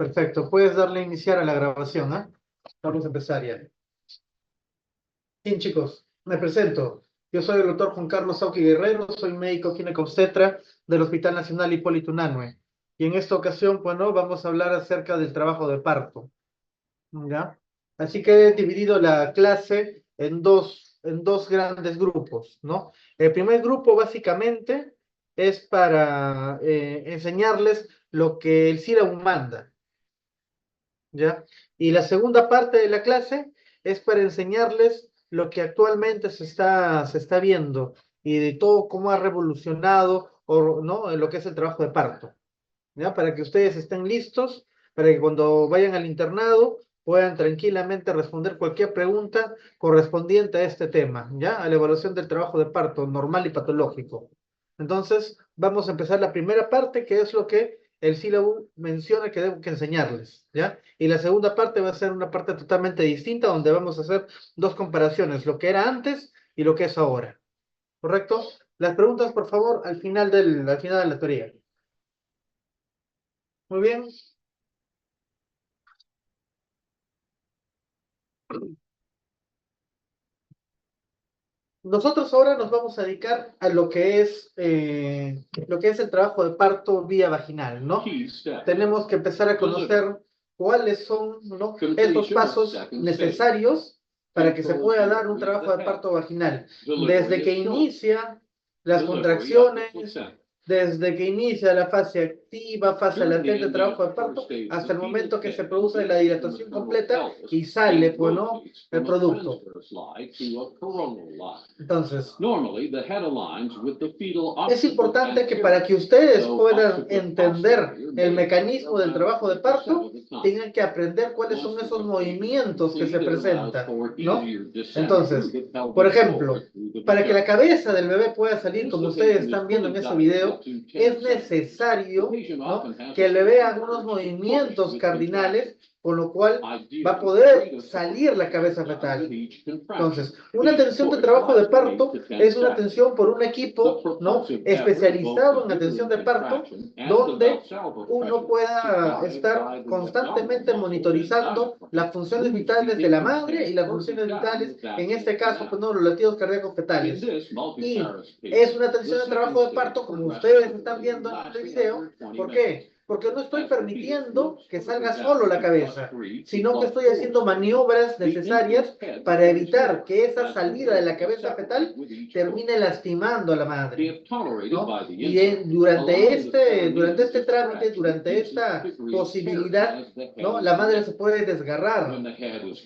Perfecto, puedes darle a iniciar a la grabación, ¿ah? Vamos a empezar ya. Bien, chicos, me presento. Yo soy el doctor Juan Carlos Sauqui Guerrero, soy médico ginecobstetra del Hospital Nacional Hipólito Unanue. Y en esta ocasión, bueno, vamos a hablar acerca del trabajo de parto, ¿ya? Así que he dividido la clase en dos grandes grupos, ¿no? El primer grupo, básicamente, es para enseñarles lo que el CIRAU manda. ¿Ya? Y la segunda parte de la clase es para enseñarles lo que actualmente se está viendo y de todo cómo ha revolucionado o, ¿no? en lo que es el trabajo de parto, ¿ya? Para que ustedes estén listos, para que cuando vayan al internado puedan tranquilamente responder cualquier pregunta correspondiente a este tema, ¿ya? A la evaluación del trabajo de parto normal y patológico. Entonces, vamos a empezar la primera parte, que es lo que el sílabo menciona que debo que enseñarles, ¿ya? Y la segunda parte va a ser una parte totalmente distinta, donde vamos a hacer dos comparaciones, lo que era antes y lo que es ahora, ¿correcto? Las preguntas, por favor, al final de la teoría. Muy bien. Nosotros ahora nos vamos a dedicar a lo que es el trabajo de parto vía vaginal, ¿no? Tenemos que empezar a conocer cuáles son, ¿no? Esos pasos necesarios para que se pueda dar un trabajo de parto vaginal. Desde que inicia las contracciones, desde que inicia la fase activa, fase latente de trabajo de parto, hasta el momento que se produce la dilatación completa y sale, pues, ¿no? El producto. Entonces, es importante que para que ustedes puedan entender el mecanismo del trabajo de parto, tengan que aprender cuáles son esos movimientos que se presentan, ¿no? Entonces, por ejemplo, para que la cabeza del bebé pueda salir, como ustedes están viendo en ese video, es necesario, ¿no? que el bebé haga unos movimientos cardinales, con lo cual va a poder salir la cabeza fetal. Entonces, una atención de trabajo de parto es una atención por un equipo, ¿no? especializado en atención de parto, donde uno pueda estar constantemente monitorizando las funciones vitales de la madre y las funciones vitales, en este caso, pues, no, los latidos cardíacos fetales. Y es una atención de trabajo de parto, como ustedes están viendo en el video. ¿Por qué? Porque no estoy permitiendo que salga solo la cabeza, sino que estoy haciendo maniobras necesarias para evitar que esa salida de la cabeza fetal termine lastimando a la madre, ¿no? Y durante este trámite, durante esta posibilidad, ¿no? La madre se puede desgarrar.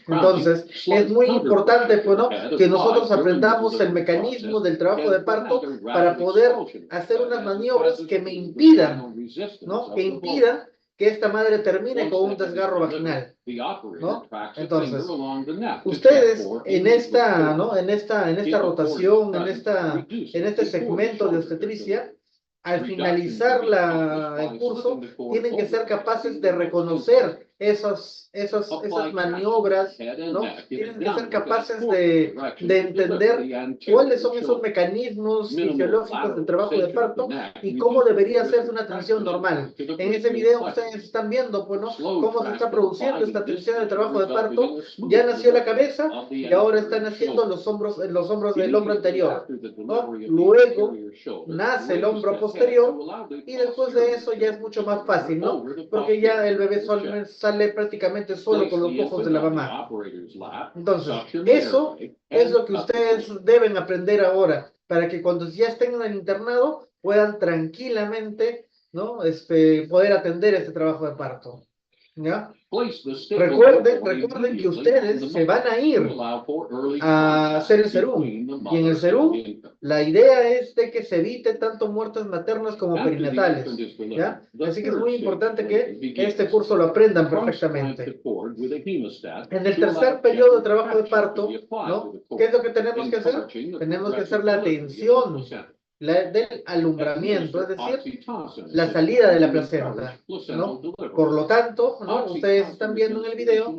Entonces, es muy importante, pues, ¿no? que nosotros aprendamos el mecanismo del trabajo de parto para poder hacer unas maniobras que me impidan, ¿no? Que impidan que esta madre termine con un desgarro vaginal, ¿no? Entonces, ustedes ¿no? en esta rotación, en este segmento de obstetricia, al finalizar el curso, tienen que ser capaces de reconocer esas maniobras, ¿no? Tienen que ser capaces de entender cuáles son esos mecanismos fisiológicos del trabajo de parto y cómo debería hacerse una atención normal. En ese video ustedes están viendo, pues, ¿no? cómo se está produciendo esta atención del trabajo de parto. Ya nació la cabeza y ahora están haciendo los hombros del hombro anterior, ¿no? Luego nace el hombro posterior y después de eso ya es mucho más fácil, ¿no? Porque ya el bebé sale prácticamente solo con los ojos de la mamá. Entonces, eso es lo que ustedes deben aprender ahora, para que cuando ya estén en el internado puedan tranquilamente, ¿no? poder atender este trabajo de parto. ¿Ya? Recuerden que ustedes se van a ir a hacer el serum. Y en el serum, la idea es de que se evite tanto muertes maternas como perinatales, ¿ya? Así que es muy importante que este curso lo aprendan perfectamente. En el tercer periodo de trabajo de parto, ¿no? ¿Qué es lo que tenemos que hacer? Tenemos que hacer la atención del alumbramiento, es decir, la salida de la placenta, ¿no? Por lo tanto, ¿no? Ustedes están viendo en el video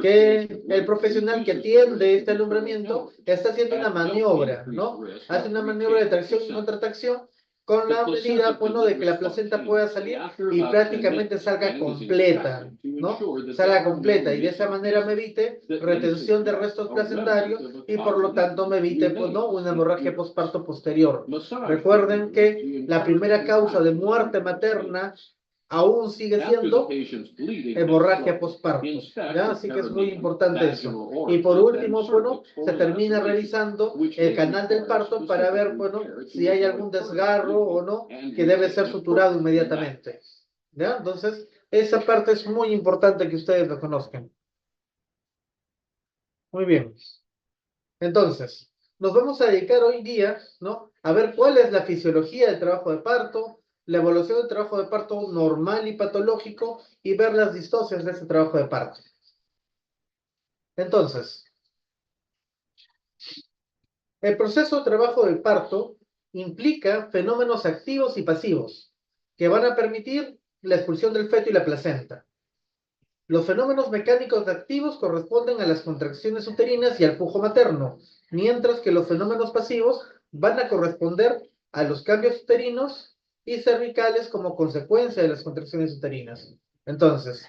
que el profesional que atiende este alumbramiento está haciendo una maniobra, ¿no? Hace una maniobra de tracción y contracción con la medida, bueno, de que la placenta pueda salir y prácticamente salga completa, ¿no? Salga completa y de esa manera me evite retención de restos placentarios y por lo tanto me evite, pues, ¿no? Una hemorragia posparto posterior. Recuerden que la primera causa de muerte materna aún sigue siendo hemorragia posparto, ¿ya? Así que es muy importante eso. Y por último, bueno, se termina revisando el canal del parto para ver, bueno, si hay algún desgarro o no, que debe ser suturado inmediatamente, ¿ya? Entonces, esa parte es muy importante que ustedes lo conozcan. Muy bien. Entonces, nos vamos a dedicar hoy día, ¿no? A ver cuál es la fisiología del trabajo de parto, la evaluación del trabajo de parto normal y patológico y ver las distocias de ese trabajo de parto. Entonces, el proceso de trabajo del parto implica fenómenos activos y pasivos que van a permitir la expulsión del feto y la placenta. Los fenómenos mecánicos activos corresponden a las contracciones uterinas y al flujo materno, mientras que los fenómenos pasivos van a corresponder a los cambios uterinos y cervicales como consecuencia de las contracciones uterinas. Entonces,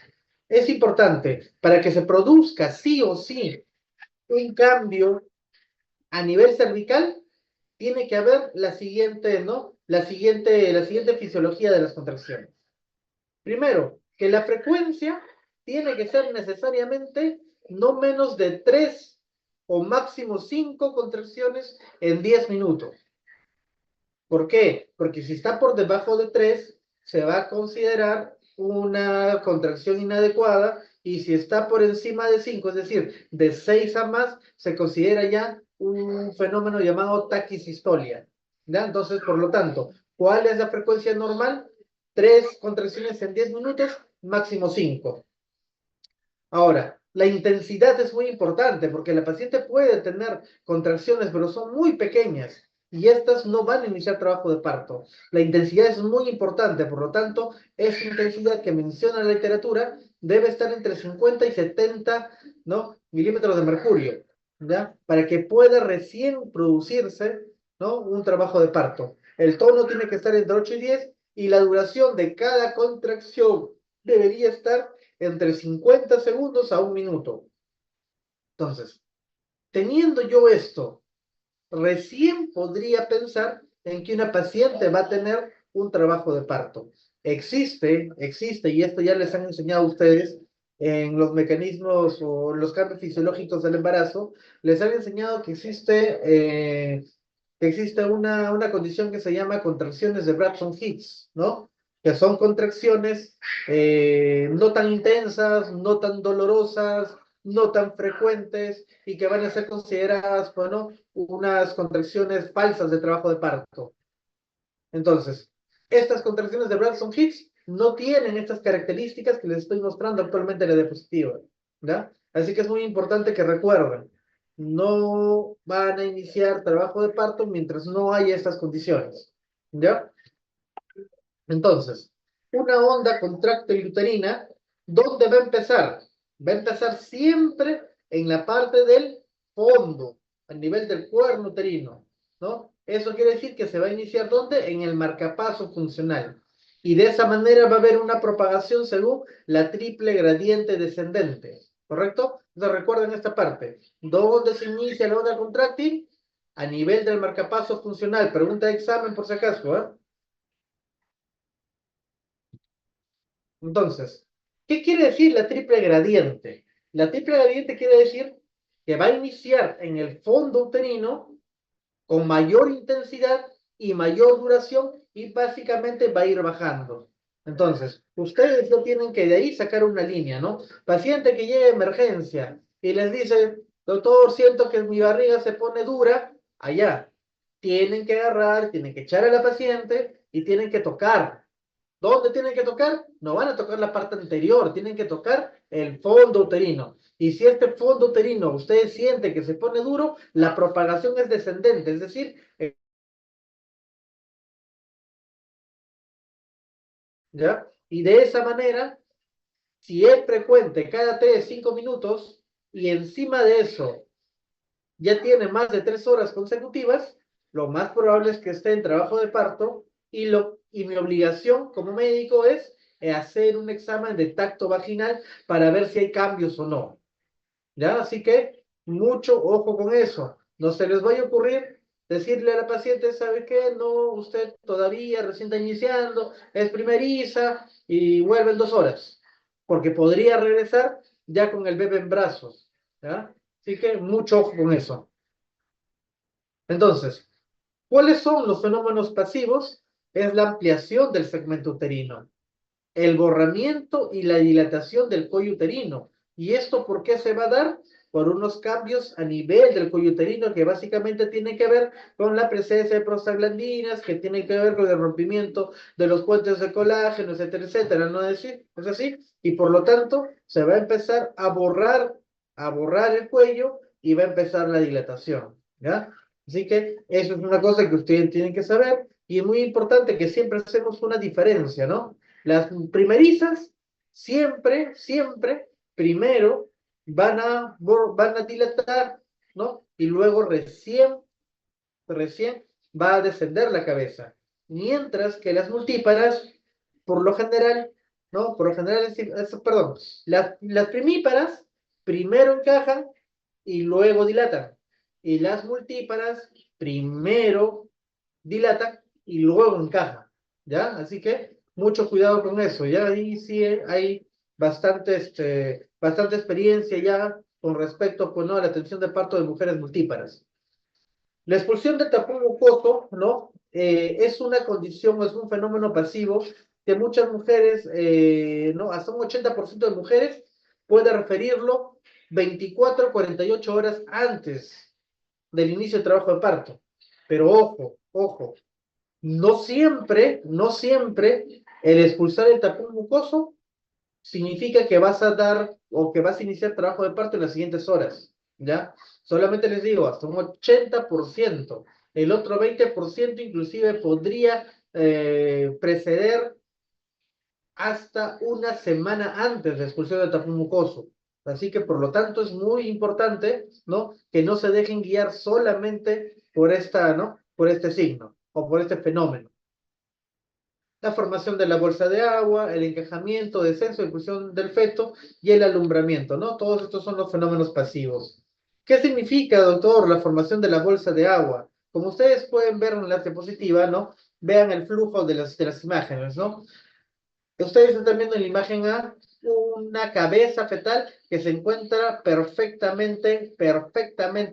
es importante para que se produzca sí o sí un cambio a nivel cervical, tiene que haber la siguiente, ¿no? La siguiente fisiología de las contracciones. Primero, que la frecuencia tiene que ser necesariamente no menos de 3 o máximo 5 contracciones en 10 minutos. ¿Por qué? Porque si está por debajo de 3, se va a considerar una contracción inadecuada, y si está por encima de 5, es decir, de 6 a más, se considera ya un fenómeno llamado taquisistolia, ¿ya? Entonces, por lo tanto, ¿cuál es la frecuencia normal? 3 contracciones en 10 minutos, máximo 5. Ahora, la intensidad es muy importante porque la paciente puede tener contracciones, pero son muy pequeñas y estas no van a iniciar trabajo de parto. La intensidad es muy importante, por lo tanto, esa intensidad que menciona la literatura debe estar entre 50 y 70, ¿no? milímetros de mercurio, ¿ya? Para que pueda recién producirse, ¿no? un trabajo de parto. El tono tiene que estar entre 8 y 10 y la duración de cada contracción debería estar entre 50 segundos a 1 minuto. Entonces, teniendo yo esto, recién podría pensar en que una paciente va a tener un trabajo de parto. Existe, y esto ya les han enseñado a ustedes en los mecanismos o los cambios fisiológicos del embarazo, les han enseñado que existe una condición que se llama contracciones de Braxton-Hicks, ¿no? Que son contracciones no tan intensas, no tan dolorosas, no tan frecuentes y que van a ser consideradas, bueno, unas contracciones falsas de trabajo de parto. Entonces, estas contracciones de Braxton-Hicks no tienen estas características que les estoy mostrando actualmente en la diapositiva, ¿ya? Así que es muy importante que recuerden, no van a iniciar trabajo de parto mientras no haya estas condiciones, ¿ya? Entonces, una onda contráctil uterina, ¿dónde va a empezar? Va a empezar siempre en la parte del fondo, a nivel del cuerno uterino, ¿no? Eso quiere decir que se va a iniciar ¿dónde? En el marcapaso funcional. Y de esa manera va a haber una propagación según la triple gradiente descendente, ¿correcto? Entonces recuerden esta parte. ¿Dónde se inicia la onda contráctil? A nivel del marcapaso funcional. Pregunta de examen por si acaso, ¿eh? Entonces, ¿qué quiere decir la triple gradiente? La triple gradiente quiere decir que va a iniciar en el fondo uterino con mayor intensidad y mayor duración y básicamente va a ir bajando. Entonces, ustedes no tienen que de ahí sacar una línea, ¿no? Paciente que llega a emergencia y les dice, doctor, siento que mi barriga se pone dura, allá. Tienen que agarrar, tienen que echar a la paciente y tienen que tocar. ¿Dónde tienen que tocar? No van a tocar la parte anterior, tienen que tocar el fondo uterino. Y si este fondo uterino ustedes sienten que se pone duro, la propagación es descendente, es decir, ¿ya? Y de esa manera, si es frecuente cada 5 minutos y encima de eso ya tiene más de 3 horas consecutivas, lo más probable es que esté en trabajo de parto y mi obligación como médico es hacer un examen de tacto vaginal para ver si hay cambios o no. ¿Ya? Así que mucho ojo con eso. No se les vaya a ocurrir decirle a la paciente, ¿sabe qué? No, usted todavía recién está iniciando, es primeriza y vuelve en 2 horas, porque podría regresar ya con el bebé en brazos. ¿Ya? Así que mucho ojo con eso. Entonces, ¿cuáles son los fenómenos pasivos? Es la ampliación del segmento uterino, el borramiento y la dilatación del cuello uterino. ¿Y esto por qué se va a dar? Por unos cambios a nivel del cuello uterino que básicamente tienen que ver con la presencia de prostaglandinas, que tienen que ver con el rompimiento de los puentes de colágeno, etcétera, etcétera, ¿no es así? ¿Es así? Y por lo tanto, se va a empezar a borrar el cuello y va a empezar la dilatación, ¿ya? Así que eso es una cosa que ustedes tienen que saber y es muy importante que siempre hacemos una diferencia, ¿no? Las primerizas siempre, primero van a dilatar, ¿no? Y luego recién va a descender la cabeza. Mientras que las multíparas, por lo general, ¿no? Por lo general, perdón, las primíparas primero encajan y luego dilatan. Y las multíparas primero dilatan y luego encajan, ¿ya? Así que mucho cuidado con eso, ¿ya? Ahí sí hay bastante experiencia ya con respecto, pues, ¿no? A la atención de parto de mujeres multíparas. La expulsión del tapón mucoso, ¿no? Es una condición, es un fenómeno pasivo que muchas mujeres, ¿no? Hasta un 80% de mujeres puede referirlo 24 48 horas antes del inicio del trabajo de parto. Pero ojo, no siempre el expulsar el tapón mucoso significa que vas a dar o que vas a iniciar trabajo de parto en las siguientes horas, ¿ya? Solamente les digo, hasta un 80%. El otro 20% inclusive podría preceder hasta una semana antes de expulsión del tapón mucoso. Así que, por lo tanto, es muy importante, ¿no? Que no se dejen guiar solamente por ¿no? Por este signo o por este fenómeno. La formación de la bolsa de agua, el encajamiento, descenso, inclusión del feto y el alumbramiento, ¿no? Todos estos son los fenómenos pasivos. ¿Qué significa, doctor, la formación de la bolsa de agua? Como ustedes pueden ver en la diapositiva, ¿no? Vean el flujo de las imágenes, ¿no? Ustedes están viendo en la imagen A una cabeza fetal que se encuentra perfectamente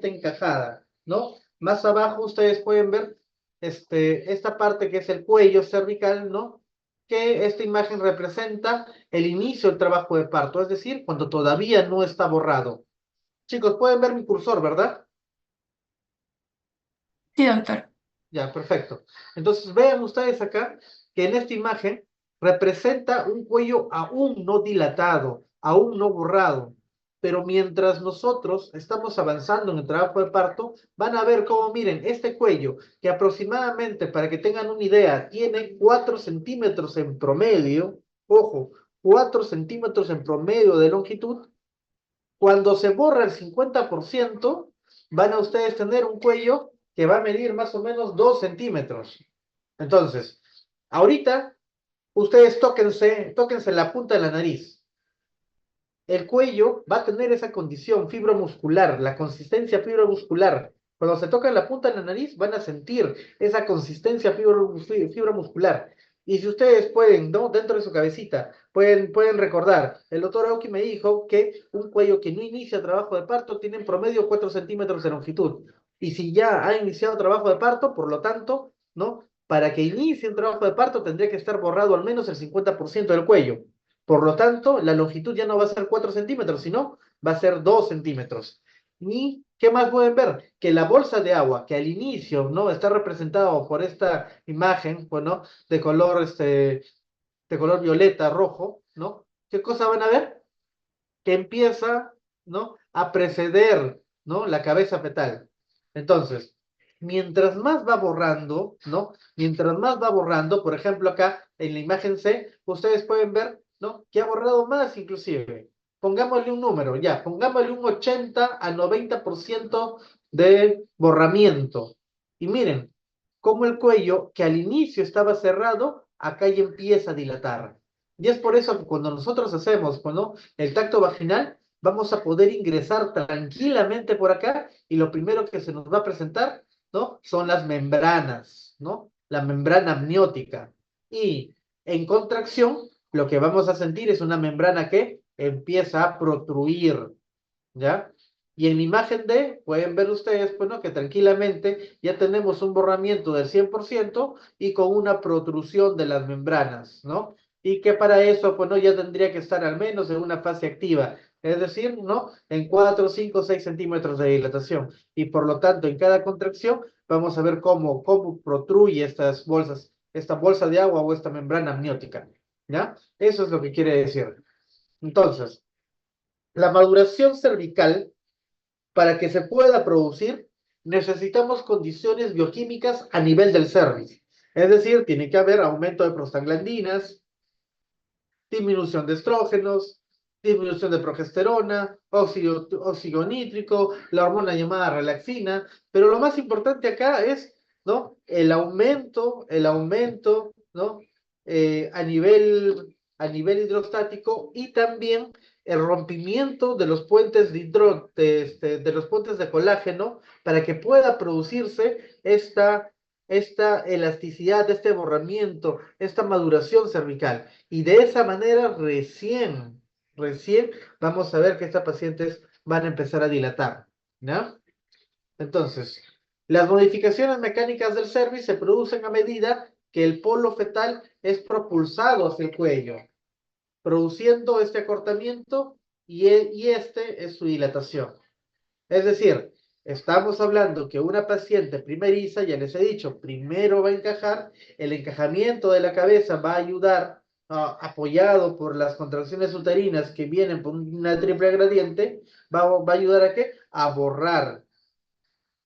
encajada, ¿no? Más abajo ustedes pueden ver esta parte que es el cuello cervical, ¿no? Que esta imagen representa el inicio del trabajo de parto, es decir, cuando todavía no está borrado. Chicos, pueden ver mi cursor, ¿verdad? Sí, doctor. Ya, perfecto. Entonces vean ustedes acá que en esta imagen representa un cuello aún no dilatado, aún no borrado. Pero mientras nosotros estamos avanzando en el trabajo de parto, van a ver cómo, miren, este cuello, que aproximadamente, para que tengan una idea, tiene 4 centímetros en promedio, ojo, 4 centímetros en promedio de longitud, cuando se borra el 50%, van a ustedes tener un cuello que va a medir más o menos 2 centímetros. Entonces, ahorita, ustedes tóquense la punta de la nariz. El cuello va a tener esa condición fibromuscular, la consistencia fibromuscular. Cuando se tocan la punta de la nariz, van a sentir esa consistencia fibromuscular. Y si ustedes pueden, ¿no? Dentro de su cabecita, pueden recordar, el doctor Aoki me dijo que un cuello que no inicia trabajo de parto tiene en promedio 4 centímetros de longitud. Y si ya ha iniciado trabajo de parto, por lo tanto, ¿no? Para que inicie un trabajo de parto tendría que estar borrado al menos el 50% del cuello. Por lo tanto, la longitud ya no va a ser 4 centímetros, sino va a ser 2 centímetros. ¿Y qué más pueden ver? Que la bolsa de agua, que al inicio, ¿no? Está representado por esta imagen, bueno, de color violeta, rojo, ¿no? ¿Qué cosa van a ver? Que empieza, ¿no? A preceder, ¿no? La cabeza fetal. Entonces, mientras más va borrando, ¿no? Mientras más va borrando, por ejemplo, acá en la imagen C, ustedes pueden ver, ¿no? Que ha borrado más inclusive. Pongámosle un número, ya, pongámosle un 80 a 90% de borramiento. Y miren, cómo el cuello, que al inicio estaba cerrado, acá ya empieza a dilatar. Y es por eso que cuando nosotros hacemos, ¿no?, el tacto vaginal, vamos a poder ingresar tranquilamente por acá y lo primero que se nos va a presentar, ¿no?, son las membranas, ¿no? La membrana amniótica. Y en contracción, lo que vamos a sentir es una membrana que empieza a protruir, ¿ya? Y en la imagen D, pueden ver ustedes, pues, ¿no?, que tranquilamente ya tenemos un borramiento del 100% y con una protrusión de las membranas, ¿no? Y que para eso, pues, ¿no?, ya tendría que estar al menos en una fase activa, es decir, ¿no?, en 4, 5, 6 centímetros de dilatación. Y por lo tanto, en cada contracción, vamos a ver cómo protruye estas bolsas, esta bolsa de agua o esta membrana amniótica, ¿ya? Eso es lo que quiere decir. Entonces, la maduración cervical, para que se pueda producir, necesitamos condiciones bioquímicas a nivel del cervix. Es decir, tiene que haber aumento de prostaglandinas, disminución de estrógenos, disminución de progesterona, óxido nítrico, la hormona llamada relaxina, pero lo más importante acá es, ¿no?, el aumento, ¿no?, a nivel hidrostático, y también el rompimiento de los puentes de los puentes de colágeno para que pueda producirse esta elasticidad, este borramiento, esta maduración cervical. Y de esa manera recién vamos a ver que estas pacientes van a empezar a dilatar, ¿no? Entonces, las modificaciones mecánicas del cervix se producen a medida que el polo fetal es propulsado hacia el cuello, produciendo este acortamiento y este es su dilatación. Es decir, estamos hablando que una paciente primeriza, ya les he dicho, primero va a encajar, el encajamiento de la cabeza va a ayudar, apoyado por las contracciones uterinas que vienen por una triple gradiente, va a ayudar a ¿qué? A borrar.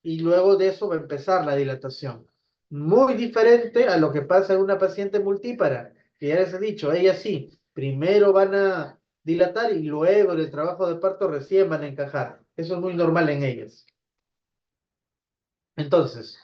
Y luego de eso va a empezar la dilatación. Muy diferente a lo que pasa en una paciente multípara, que ya les he dicho, ellas sí, primero van a dilatar y luego en el trabajo de parto recién van a encajar. Eso es muy normal en ellas. Entonces,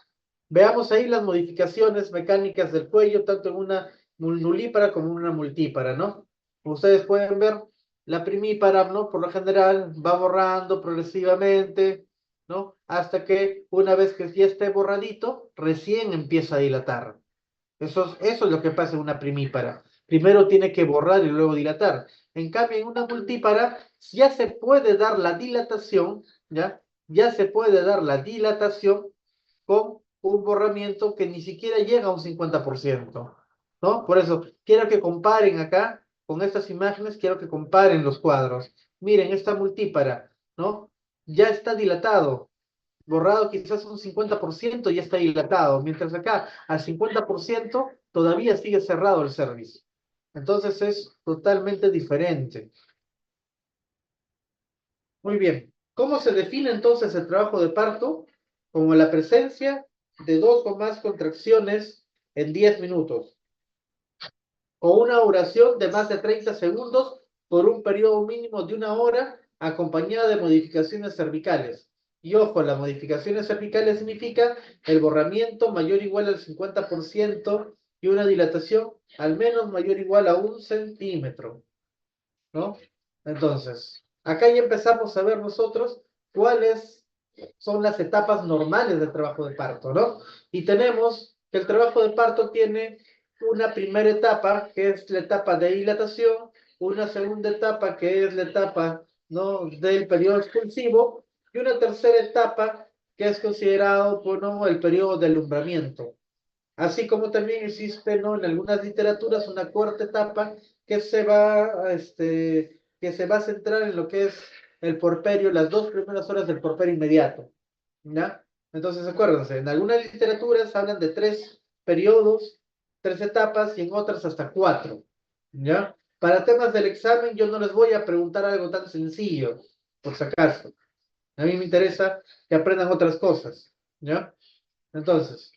veamos ahí las modificaciones mecánicas del cuello, tanto en una nulípara como en una multípara, ¿no? Como ustedes pueden ver, la primípara, ¿no?, por lo general va borrando progresivamente, ¿no?, hasta que una vez que ya esté borradito, recién empieza a dilatar. Eso es lo que pasa en una primípara. Primero tiene que borrar y luego dilatar. En cambio, en una multípara ya se puede dar la dilatación, ¿ya? Ya se puede dar la dilatación con un borramiento que ni siquiera llega a un 50%, ¿no? Por eso, quiero que comparen acá con estas imágenes, quiero que comparen los cuadros. Miren, esta multípara, ¿no? Ya está dilatado, borrado quizás un 50% y ya está dilatado, mientras acá al 50% todavía sigue cerrado el cervix. Entonces es totalmente diferente. Muy bien. ¿Cómo se define entonces el trabajo de parto? Como la presencia de 2 o más contracciones en 10 minutos, o una duración de más de 30 segundos por un periodo mínimo de 1 hora, acompañada de modificaciones cervicales. Y ojo, las modificaciones cervicales significa el borramiento mayor o igual al 50% y una dilatación al menos mayor o igual a 1 centímetro, ¿no? Entonces, acá ya empezamos a ver nosotros cuáles son las etapas normales del trabajo de parto, ¿no? Y tenemos que el trabajo de parto tiene una primera etapa, que es la etapa de dilatación, una segunda etapa, que es la etapa, ¿no?, del periodo expulsivo, y una tercera etapa, que es considerado, bueno, el periodo de alumbramiento. Así como también existe, ¿no?, en algunas literaturas una cuarta etapa que se va a centrar en lo que es el porperio, las 2 primeras horas del porperio inmediato, ¿ya? Entonces, acuérdense, en algunas literaturas hablan de 3 periodos, 3 etapas, y en otras hasta 4, ¿ya? Para temas del examen, yo no les voy a preguntar algo tan sencillo, por si acaso. A mí me interesa que aprendan otras cosas, ¿ya? Entonces,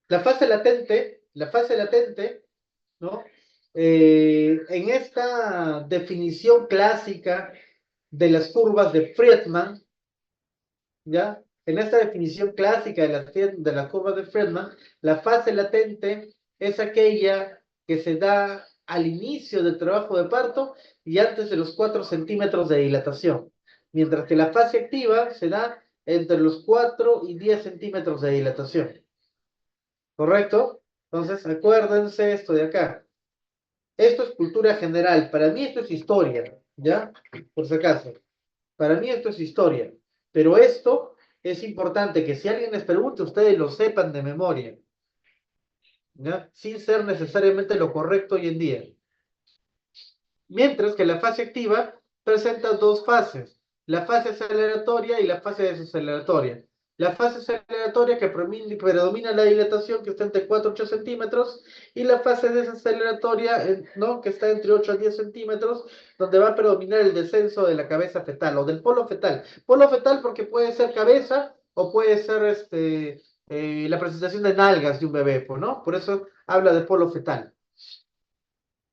la fase latente, ¿no? En esta definición clásica de las curvas de Friedman, ¿ya? en esta definición clásica de la curva de Friedman, la fase latente es aquella que se da al inicio del trabajo de parto y antes de los 4 centímetros de dilatación, mientras que la fase activa se da entre los 4 y 10 centímetros de dilatación. ¿Correcto? Entonces, acuérdense esto de acá. Esto es cultura general. Para mí esto es historia, ¿ya? Por si acaso. Para mí esto es historia. Pero esto es importante que si alguien les pregunte, ustedes lo sepan de memoria, ¿ya? Sin ser necesariamente lo correcto hoy en día. Mientras que la fase activa presenta dos fases, la fase aceleratoria y la fase desaceleratoria. La fase aceleratoria que predomina la dilatación, que está entre 4 y 8 centímetros, y la fase desaceleratoria, ¿no? Que está entre 8 a 10 centímetros, donde va a predominar el descenso de la cabeza fetal o del polo fetal. Polo fetal porque puede ser cabeza o puede ser la presentación de nalgas de un bebé, ¿no? Por eso habla de polo fetal.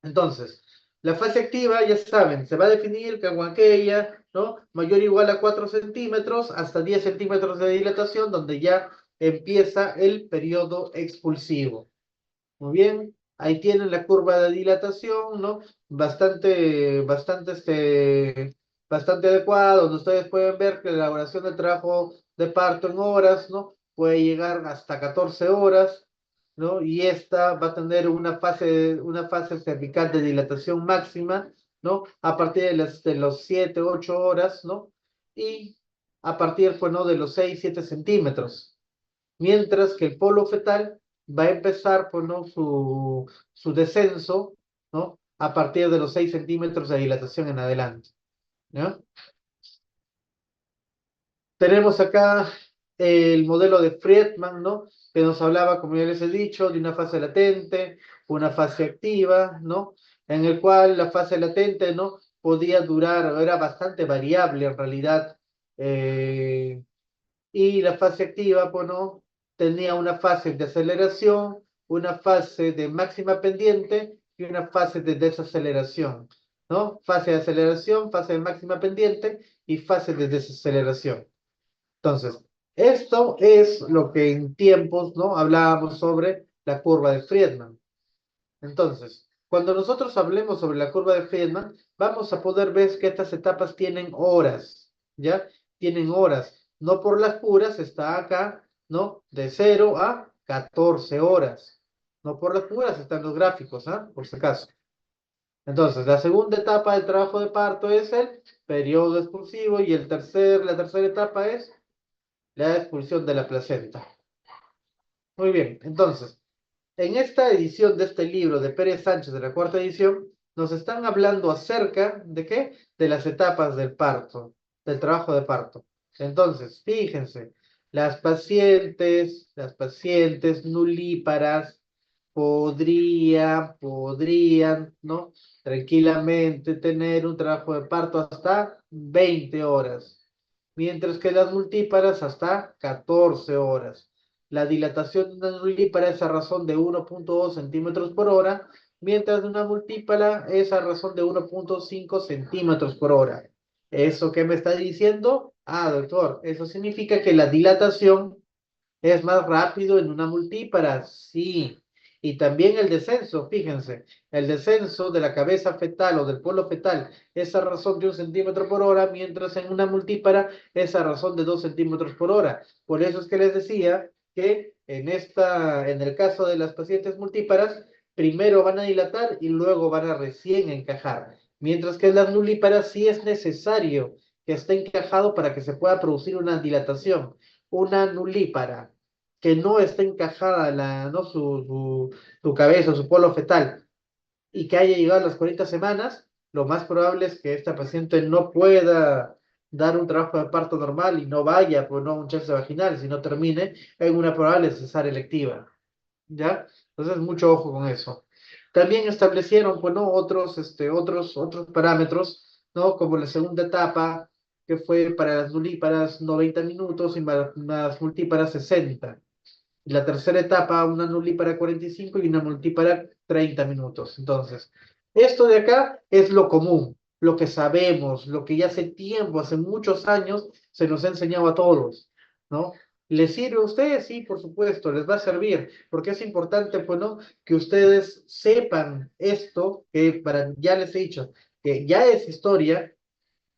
Entonces, la fase activa, ya saben, se va a definir como aquella, ¿no? Mayor o igual a 4 centímetros hasta 10 centímetros de dilatación, donde ya empieza el periodo expulsivo. Muy bien, ahí tienen la curva de dilatación, ¿no? Bastante adecuada, donde ustedes pueden ver que la elaboración del trabajo de parto en horas, ¿no? Puede llegar hasta 14 horas, ¿no? Y esta va a tener una fase cervical de dilatación máxima, ¿no? A partir de los 7, 8 horas, ¿no? Y a partir, pues, ¿no? De los 6, 7 centímetros. Mientras que el polo fetal va a empezar, pues, ¿no? su descenso, ¿no? A partir de los 6 centímetros de dilatación en adelante, ¿no? Tenemos acá el modelo de Friedman, ¿no? Que nos hablaba, como ya les he dicho, de una fase latente, una fase activa, ¿no? En el cual la fase latente, ¿no? Podía durar, era bastante variable en realidad, y la fase activa, pues, ¿no? Tenía una fase de aceleración, una fase de máxima pendiente y una fase de desaceleración, ¿no? Fase de aceleración, fase de máxima pendiente y fase de desaceleración. Entonces, esto es lo que en tiempos, ¿no? Hablábamos sobre la curva de Friedman. Entonces, cuando nosotros hablemos sobre la curva de Friedman, vamos a poder ver que estas etapas tienen horas, ¿ya? Tienen horas. No por las puras, está acá, ¿no? De 0 a 14 horas. No por las puras, están los gráficos, ¿ah? Por si acaso. Entonces, la segunda etapa del trabajo de parto es el periodo expulsivo y la tercera etapa es la expulsión de la placenta. Muy bien, entonces, en esta edición de este libro de Pérez Sánchez, de la cuarta edición, nos están hablando acerca de qué? De las etapas del parto, del trabajo de parto. Entonces, fíjense, las pacientes nulíparas podrían, ¿no? Tranquilamente tener un trabajo de parto hasta 20 horas, mientras que las multíparas hasta 14 horas. La dilatación de una nulípara es a razón de 1.2 centímetros por hora, mientras de una multípara es a razón de 1.5 centímetros por hora. ¿Eso qué me está diciendo? Ah, doctor, eso significa que la dilatación es más rápido en una multípara, sí. Y también el descenso, fíjense, el descenso de la cabeza fetal o del polo fetal es a razón de 1 centímetro por hora, mientras en una multípara es a razón de 2 centímetros por hora. Por eso es que les decía que en el caso de las pacientes multíparas, primero van a dilatar y luego van a recién encajar. Mientras que en las nulíparas sí es necesario que esté encajado para que se pueda producir una dilatación. Una nulípara que no está encajada ¿no? su cabeza, su polo fetal, y que haya llegado a las 40 semanas, lo más probable es que esta paciente no pueda dar un trabajo de parto normal y no vaya, pues no a un chance vaginal, sino termine en una probable cesárea electiva, ¿ya? Entonces, mucho ojo con eso. También establecieron, pues, ¿no? otros parámetros, ¿no? Como la segunda etapa, que fue para las nulíparas 90 minutos y para las multíparas 60. Y la tercera etapa, una nulípara 45 y una multípara 30 minutos. Entonces, esto de acá es lo común, lo que sabemos, lo que ya hace tiempo, hace muchos años, se nos ha enseñado a todos. ¿no? ¿Les sirve a ustedes? Sí, por supuesto, les va a servir, porque es importante, pues, ¿no? Que ustedes sepan esto, que ya les he dicho, que ya es historia,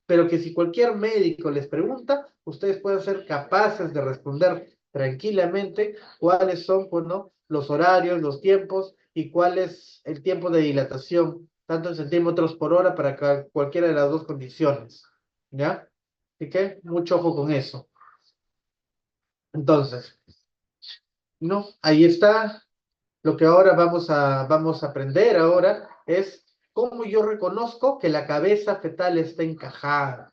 pero que si cualquier médico les pregunta, ustedes pueden ser capaces de responder tranquilamente cuáles son, pues, ¿no? Los horarios, los tiempos y cuál es el tiempo de dilatación, tanto en centímetros por hora para cualquiera de las dos condiciones, ¿ya? Así que mucho ojo con eso. Entonces, no, ahí está. Lo que ahora vamos a aprender ahora es cómo yo reconozco que la cabeza fetal está encajada,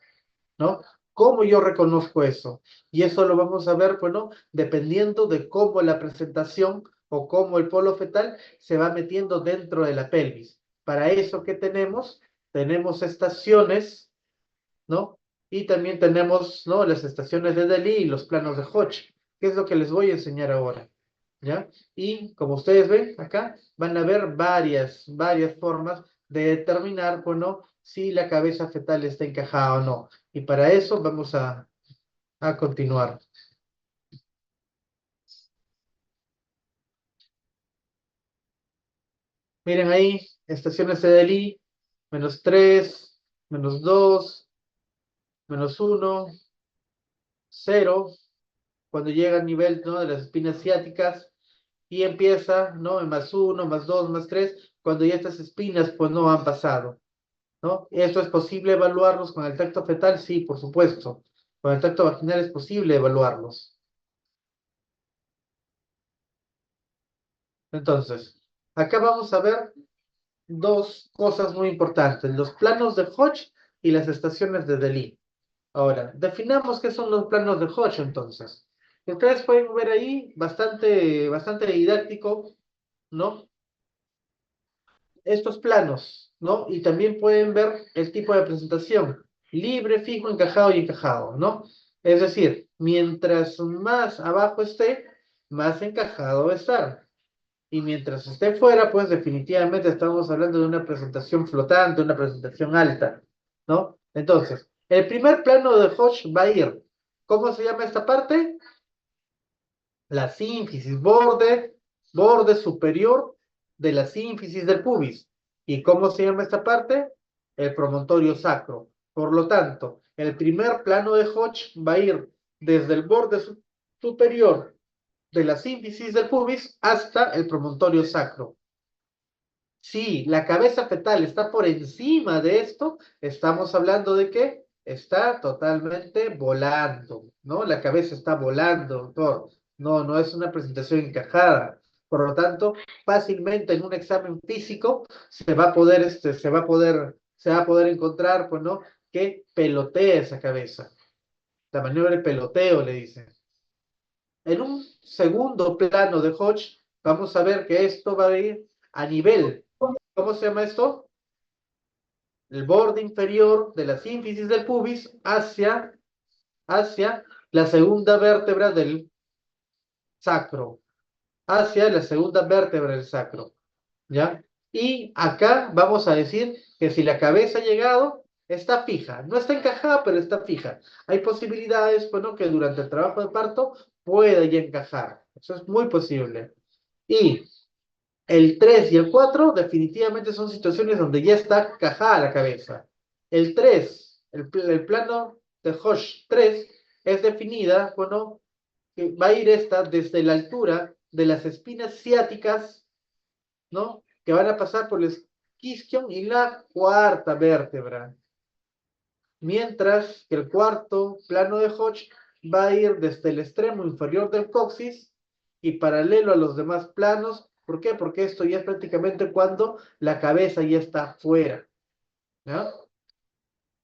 ¿no? ¿Cómo yo reconozco eso? Y eso lo vamos a ver, bueno, dependiendo de cómo la presentación o cómo el polo fetal se va metiendo dentro de la pelvis. Para eso, ¿qué tenemos? Tenemos estaciones, ¿no? Y también tenemos, ¿no? Las estaciones de Delis y los planos de Hodge, que es lo que les voy a enseñar ahora, ¿ya? Y como ustedes ven acá, van a ver varias formas de determinar, bueno, si la cabeza fetal está encajada o no. Y para eso vamos a continuar. Miren ahí, estaciones de Delis, -3, -2, -1, 0, cuando llega al nivel, ¿no? De las espinas ciáticas, y empieza, ¿no? En +1, +2, +3, cuando ya estas espinas, pues, no han pasado, ¿no? ¿Esto es posible evaluarlos con el tacto fetal? Sí, por supuesto. Con el tacto vaginal es posible evaluarlos. Entonces, acá vamos a ver dos cosas muy importantes, los planos de Hodge y las estaciones de Delis. Ahora, definamos qué son los planos de Hodge, entonces. Ustedes pueden ver ahí, bastante didáctico, ¿no? Estos planos, ¿no? Y también pueden ver el tipo de presentación, libre, fijo, encajado y encajado, ¿no? Es decir, mientras más abajo esté, más encajado va a estar. Y mientras esté fuera, pues definitivamente estamos hablando de una presentación flotante, una presentación alta, ¿no? Entonces, el primer plano de Hodge va a ir, ¿cómo se llama esta parte? La sínfisis, borde superior de la sínfisis del pubis. ¿Y cómo se llama esta parte? El promontorio sacro. Por lo tanto, el primer plano de Hodge va a ir desde el borde superior de la sínfisis del pubis hasta el promontorio sacro. Si la cabeza fetal está por encima de esto, estamos hablando de que está totalmente volando, ¿no? La cabeza está volando, doctor. No, no es una presentación encajada. Por lo tanto, fácilmente en un examen físico se va a poder encontrar, pues, ¿no? Que pelotea esa cabeza. La maniobra de peloteo, le dicen. En un segundo plano de Hodge, vamos a ver que esto va a ir a nivel. ¿Cómo se llama esto? El borde inferior de la sínfisis del pubis hacia la segunda vértebra del sacro, hacia la segunda vértebra del sacro, ¿ya? Y acá vamos a decir que si la cabeza ha llegado, está fija, no está encajada, pero está fija. Hay posibilidades, bueno, que durante el trabajo de parto pueda ya encajar. Eso es muy posible. Y el 3 y el 4 definitivamente son situaciones donde ya está encajada la cabeza. El 3, el plano de Hodge 3, es definida, bueno, que va a ir esta desde la altura de las espinas ciáticas, ¿no? Que van a pasar por el isquion y la cuarta vértebra. Mientras que el cuarto plano de Hodge va a ir desde el extremo inferior del coxis y paralelo a los demás planos. ¿Por qué? Porque esto ya es prácticamente cuando la cabeza ya está fuera, ¿no?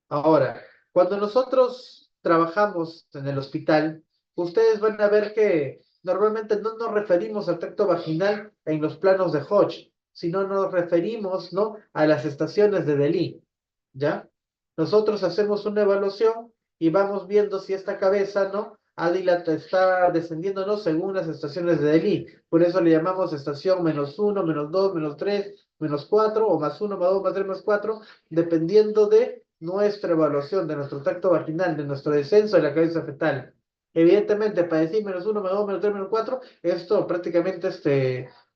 Ahora, cuando nosotros trabajamos en el hospital, ustedes van a ver que normalmente no nos referimos al tracto vaginal en los planos de Hodge, sino nos referimos, ¿no? A las estaciones de Delis, ¿ya? Nosotros hacemos una evaluación y vamos viendo si esta cabeza, ¿no? Está descendiendo, ¿no? Según las estaciones de Delis. Por eso le llamamos estación -1, -2, -3, -4, o +1, +2, +3, +4, dependiendo de nuestra evaluación, de nuestro tacto vaginal, de nuestro descenso de la cabeza fetal. Evidentemente, para decir -1, -2, -3, -4, esto prácticamente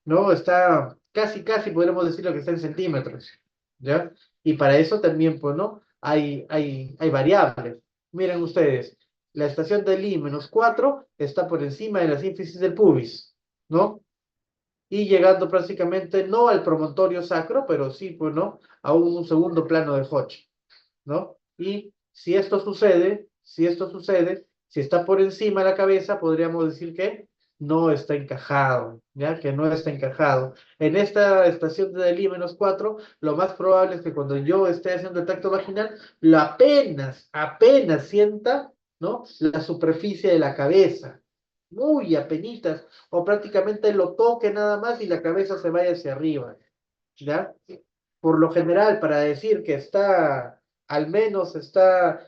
no está casi podríamos decirlo que está en centímetros, ¿ya? Y para eso también, pues, ¿no? Hay variables. Miren ustedes, la estación del I -4 está por encima de la sínfisis del pubis, ¿no? Y llegando prácticamente no al promontorio sacro, pero sí, pues, ¿no? A un segundo plano de Hodge, ¿no? Y si está por encima de la cabeza, podríamos decir que no está encajado, ¿ya? Que no está encajado. En esta estación de Dalí -4, lo más probable es que cuando yo esté haciendo el tacto vaginal, lo apenas sienta, ¿no? La superficie de la cabeza, muy apenitas, o prácticamente lo toque nada más y la cabeza se vaya hacia arriba, ¿ya? Por lo general, para decir que al menos está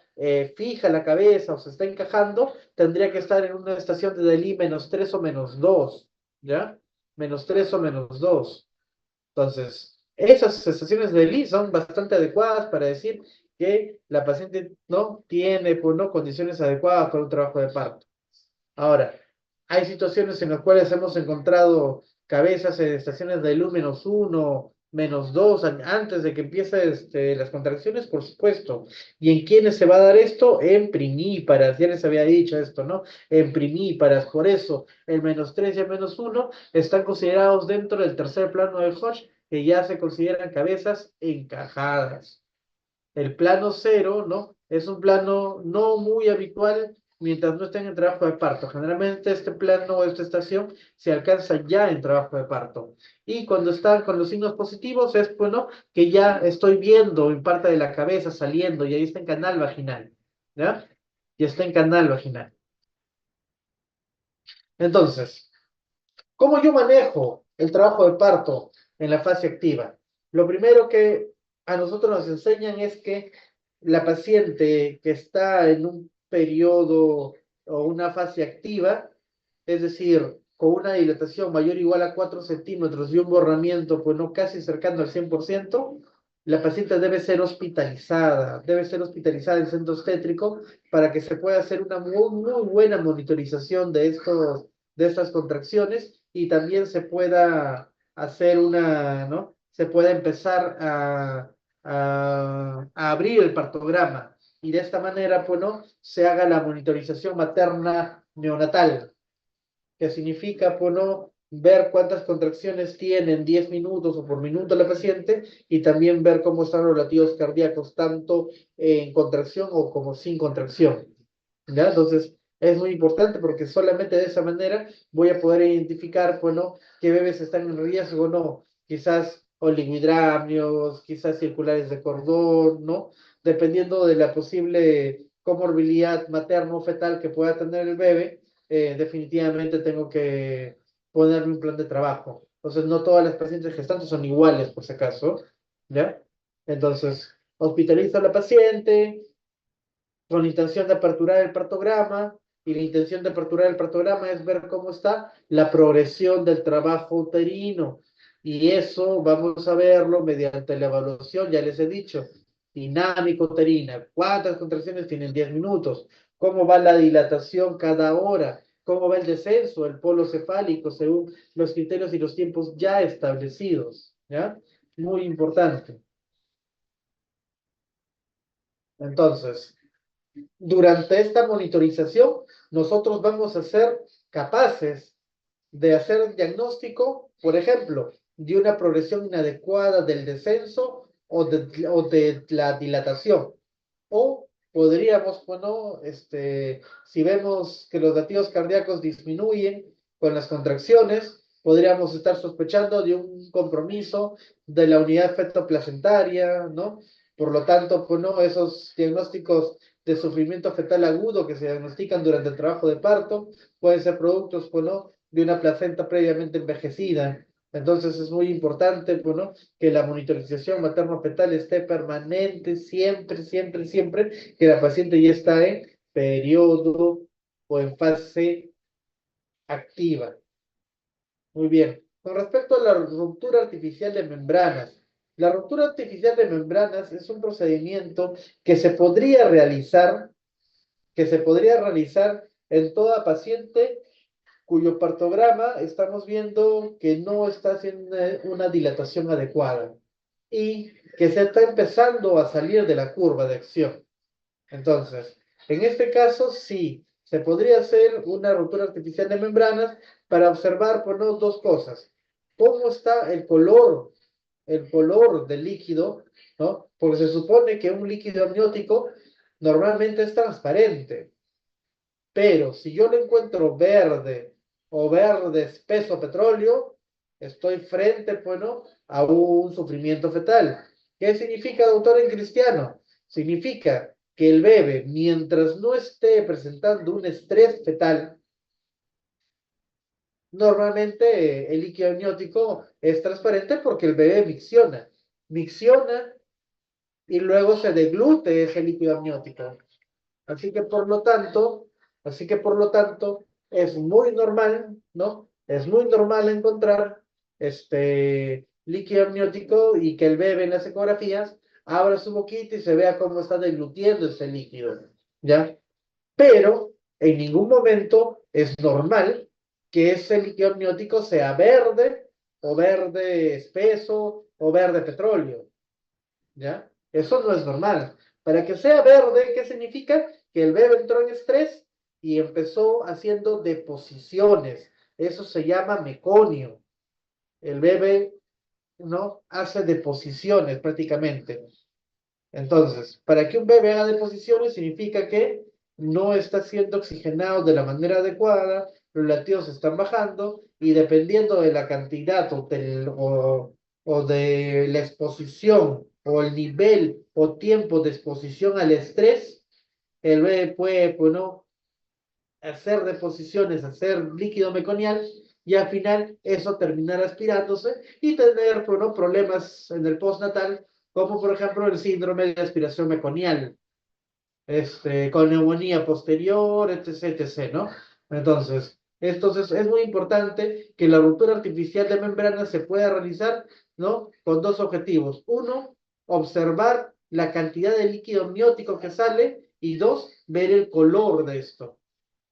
fija la cabeza o se está encajando, tendría que estar en una estación de Dalí -3 o -2, ¿ya? -3 o -2. Entonces, esas estaciones de Dalí son bastante adecuadas para decir que la paciente no tiene, pues, no, condiciones adecuadas para un trabajo de parto. Ahora, hay situaciones en las cuales hemos encontrado cabezas en estaciones de luz -1, -2, antes de que empiecen las contracciones, por supuesto. ¿Y en quiénes se va a dar esto? En primíparas, ya les había dicho esto, ¿no? En primíparas, por eso el -3 y el -1 están considerados dentro del tercer plano de Hodge, que ya se consideran cabezas encajadas. El plano cero, ¿no? Es un plano no muy habitual mientras no estén en trabajo de parto. Generalmente este plano o esta estación se alcanza ya en trabajo de parto. Y cuando están con los signos positivos es, bueno, que ya estoy viendo en parte de la cabeza saliendo y ahí está en canal vaginal, ¿ya? Y está en canal vaginal. Entonces, ¿cómo yo manejo el trabajo de parto en la fase activa? Lo primero que a nosotros nos enseñan es que la paciente que está en un periodo o una fase activa, es decir, con una dilatación mayor o igual a 4 centímetros y un borramiento, pues no casi cercano al 100%, la paciente debe ser hospitalizada en centro obstétrico para que se pueda hacer una muy buena monitorización de estas contracciones y también se pueda hacer ¿no? Se pueda empezar a abrir el partograma y de esta manera, pues, ¿no? Se haga la monitorización materna neonatal, que significa, pues, ¿no? Ver cuántas contracciones tiene en 10 minutos o por minuto la paciente y también ver cómo están los latidos cardíacos, tanto en contracción o como sin contracción. ¿Ya? Entonces, es muy importante porque solamente de esa manera voy a poder identificar, pues, ¿no? Qué bebés están en riesgo o no. Quizás oligohidramnios, quizás circulares de cordón, ¿no? Dependiendo de la posible comorbilidad materno-fetal que pueda tener el bebé, definitivamente tengo que ponerle un plan de trabajo. Entonces, no todas las pacientes gestantes son iguales, por si acaso, ¿ya? Entonces, hospitalizo a la paciente, con la intención de aperturar el partograma, y la intención de aperturar el partograma es ver cómo está la progresión del trabajo uterino. Y eso vamos a verlo mediante la evaluación, ya les he dicho, dinámica uterina, cuántas contracciones tienen 10 minutos, cómo va la dilatación cada hora, cómo va el descenso del polo cefálico según los criterios y los tiempos ya establecidos, ¿ya? Muy importante. Entonces, durante esta monitorización, nosotros vamos a ser capaces de hacer diagnóstico, por ejemplo, de una progresión inadecuada del descenso o de la dilatación. O podríamos, bueno, si vemos que los latidos cardíacos disminuyen con las contracciones, podríamos estar sospechando de un compromiso de la unidad fetoplacentaria, ¿no? Por lo tanto, pues, ¿no? Esos diagnósticos de sufrimiento fetal agudo que se diagnostican durante el trabajo de parto pueden ser productos, pues, ¿no? De una placenta previamente envejecida. Entonces es muy importante, pues, ¿no? Que la monitorización materno-fetal esté permanente, siempre, que la paciente ya está en periodo o en fase activa. Muy bien. Con respecto a la ruptura artificial de membranas, la ruptura artificial de membranas es un procedimiento que se podría realizar en toda paciente cuyo partograma estamos viendo que no está haciendo una dilatación adecuada y que se está empezando a salir de la curva de acción. Entonces, en este caso sí, se podría hacer una ruptura artificial de membranas para observar, por no, dos cosas. ¿Cómo está el color del líquido, ¿no? Porque se supone que un líquido amniótico normalmente es transparente. Pero si yo lo encuentro verde o verde espeso petróleo, estoy frente, bueno, a un sufrimiento fetal. ¿Qué significa, doctor, en cristiano? Significa que el bebé, mientras no esté presentando un estrés fetal, normalmente el líquido amniótico es transparente porque el bebé micciona y luego se deglute ese líquido amniótico. Así que por lo tanto, es muy normal, ¿no? Es muy normal encontrar este líquido amniótico y que el bebé en las ecografías abra su boquita y se vea cómo está deglutiendo ese líquido, ¿ya? Pero en ningún momento es normal que ese líquido amniótico sea verde o verde espeso o verde petróleo, ¿ya? Eso no es normal. Para que sea verde, ¿qué significa? Que el bebé entró en estrés y empezó haciendo deposiciones. Eso se llama meconio. El bebé, ¿no? Hace deposiciones prácticamente. Entonces, para que un bebé haga deposiciones significa que no está siendo oxigenado de la manera adecuada, los latidos están bajando y dependiendo de la cantidad o de la exposición o el nivel o tiempo de exposición al estrés, el bebé puede, bueno, hacer deposiciones, hacer líquido meconial y al final eso terminar aspirándose y tener, bueno, problemas en el postnatal, como por ejemplo el síndrome de aspiración meconial, con neumonía posterior, etc., etc., ¿no? Entonces es muy importante que la ruptura artificial de membrana se pueda realizar, ¿no? Con dos objetivos. Uno, observar la cantidad de líquido amniótico que sale y dos, ver el color de esto.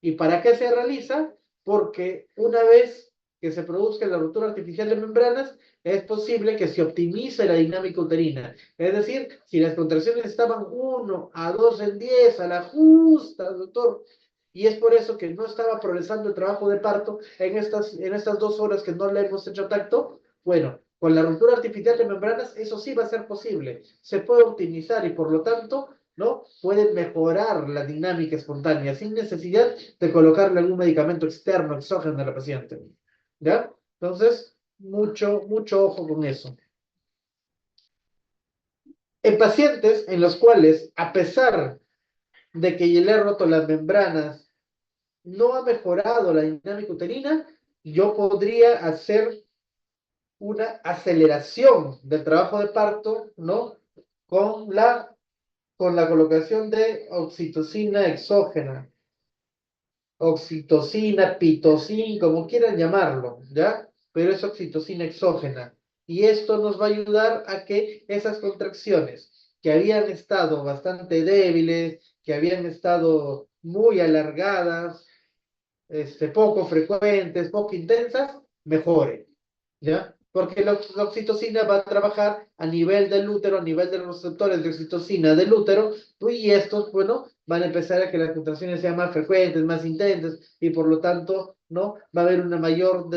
¿Y para qué se realiza? Porque una vez que se produzca la ruptura artificial de membranas, es posible que se optimice la dinámica uterina. Es decir, si las contracciones estaban 1 a 2 en 10, a la justa, doctor, y es por eso que no estaba progresando el trabajo de parto en estas 2 horas que no le hemos hecho tacto, bueno, con la ruptura artificial de membranas, eso sí va a ser posible. Se puede optimizar y por lo tanto, ¿no? Puede mejorar la dinámica espontánea sin necesidad de colocarle algún medicamento externo, exógeno a la paciente. ¿Ya? Entonces, mucho ojo con eso. En pacientes en los cuales, a pesar de que le he roto las membranas, no ha mejorado la dinámica uterina, yo podría hacer una aceleración del trabajo de parto, ¿no? Con la colocación de oxitocina exógena, oxitocina, pitocin, como quieran llamarlo, ¿ya? Pero es oxitocina exógena. Y esto nos va a ayudar a que esas contracciones que habían estado bastante débiles, que habían estado muy alargadas, poco frecuentes, poco intensas, mejoren, ¿ya? Porque la oxitocina va a trabajar a nivel del útero, a nivel de los receptores de oxitocina del útero, y estos, bueno, van a empezar a que las contracciones sean más frecuentes, más intensas, y por lo tanto, ¿no? Va a haber un mayor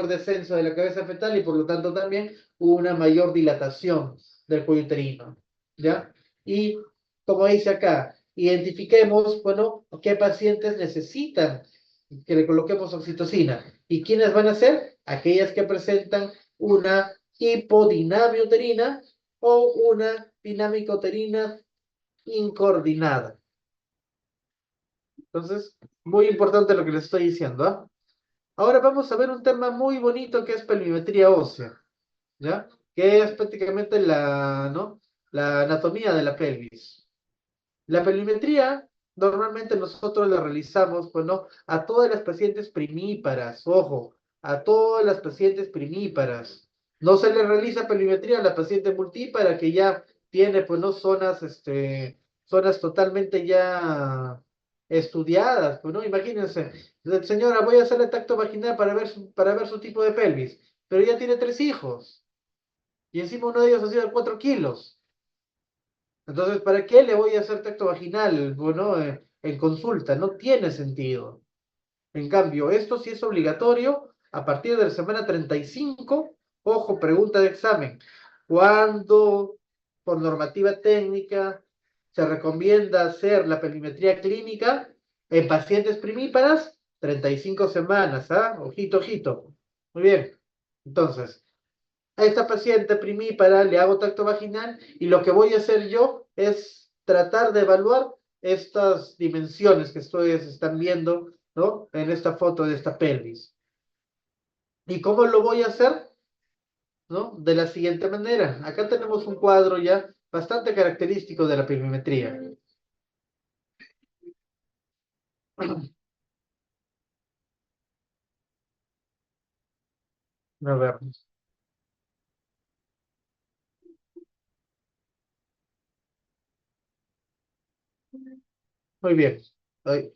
descenso de la cabeza fetal y por lo tanto también una mayor dilatación del cuello uterino, ¿ya? Y como dice acá, identifiquemos, bueno, qué pacientes necesitan que le coloquemos oxitocina. ¿Y quiénes van a ser? Aquellas que presentan una hipodinamia uterina o una dinámica uterina incoordinada. Entonces, muy importante lo que les estoy diciendo, ¿ah? Ahora vamos a ver un tema muy bonito que es pelvimetría ósea, ¿ya? Que es prácticamente ¿no? La anatomía de la pelvis. La pelvimetría normalmente nosotros la realizamos, bueno, a todas las pacientes primíparas, ojo, a todas las pacientes primíparas. No se le realiza pelvimetría a la paciente multípara que ya tiene, pues, no zonas, zonas totalmente ya estudiadas, pues, ¿no? Imagínense, señora, voy a hacerle tacto vaginal para ver su tipo de pelvis, pero ella tiene 3 hijos, y encima uno de ellos ha sido de 4 kilos. Entonces, ¿para qué le voy a hacer tacto vaginal, bueno, en consulta? No tiene sentido. En cambio, esto sí es obligatorio a partir de la semana 35. Ojo, pregunta de examen. ¿Cuándo, por normativa técnica, se recomienda hacer la perimetría clínica en pacientes primíparas? 35 semanas, ¿ah? Ojito, ojito. Muy bien. Entonces, a esta paciente primípara le hago tacto vaginal y lo que voy a hacer yo es tratar de evaluar estas dimensiones que ustedes están viendo, ¿no? En esta foto de esta pelvis. ¿Y cómo lo voy a hacer? ¿No? De la siguiente manera. Acá tenemos un cuadro ya bastante característico de la pelvimetría. A ver, muy bien. Ay,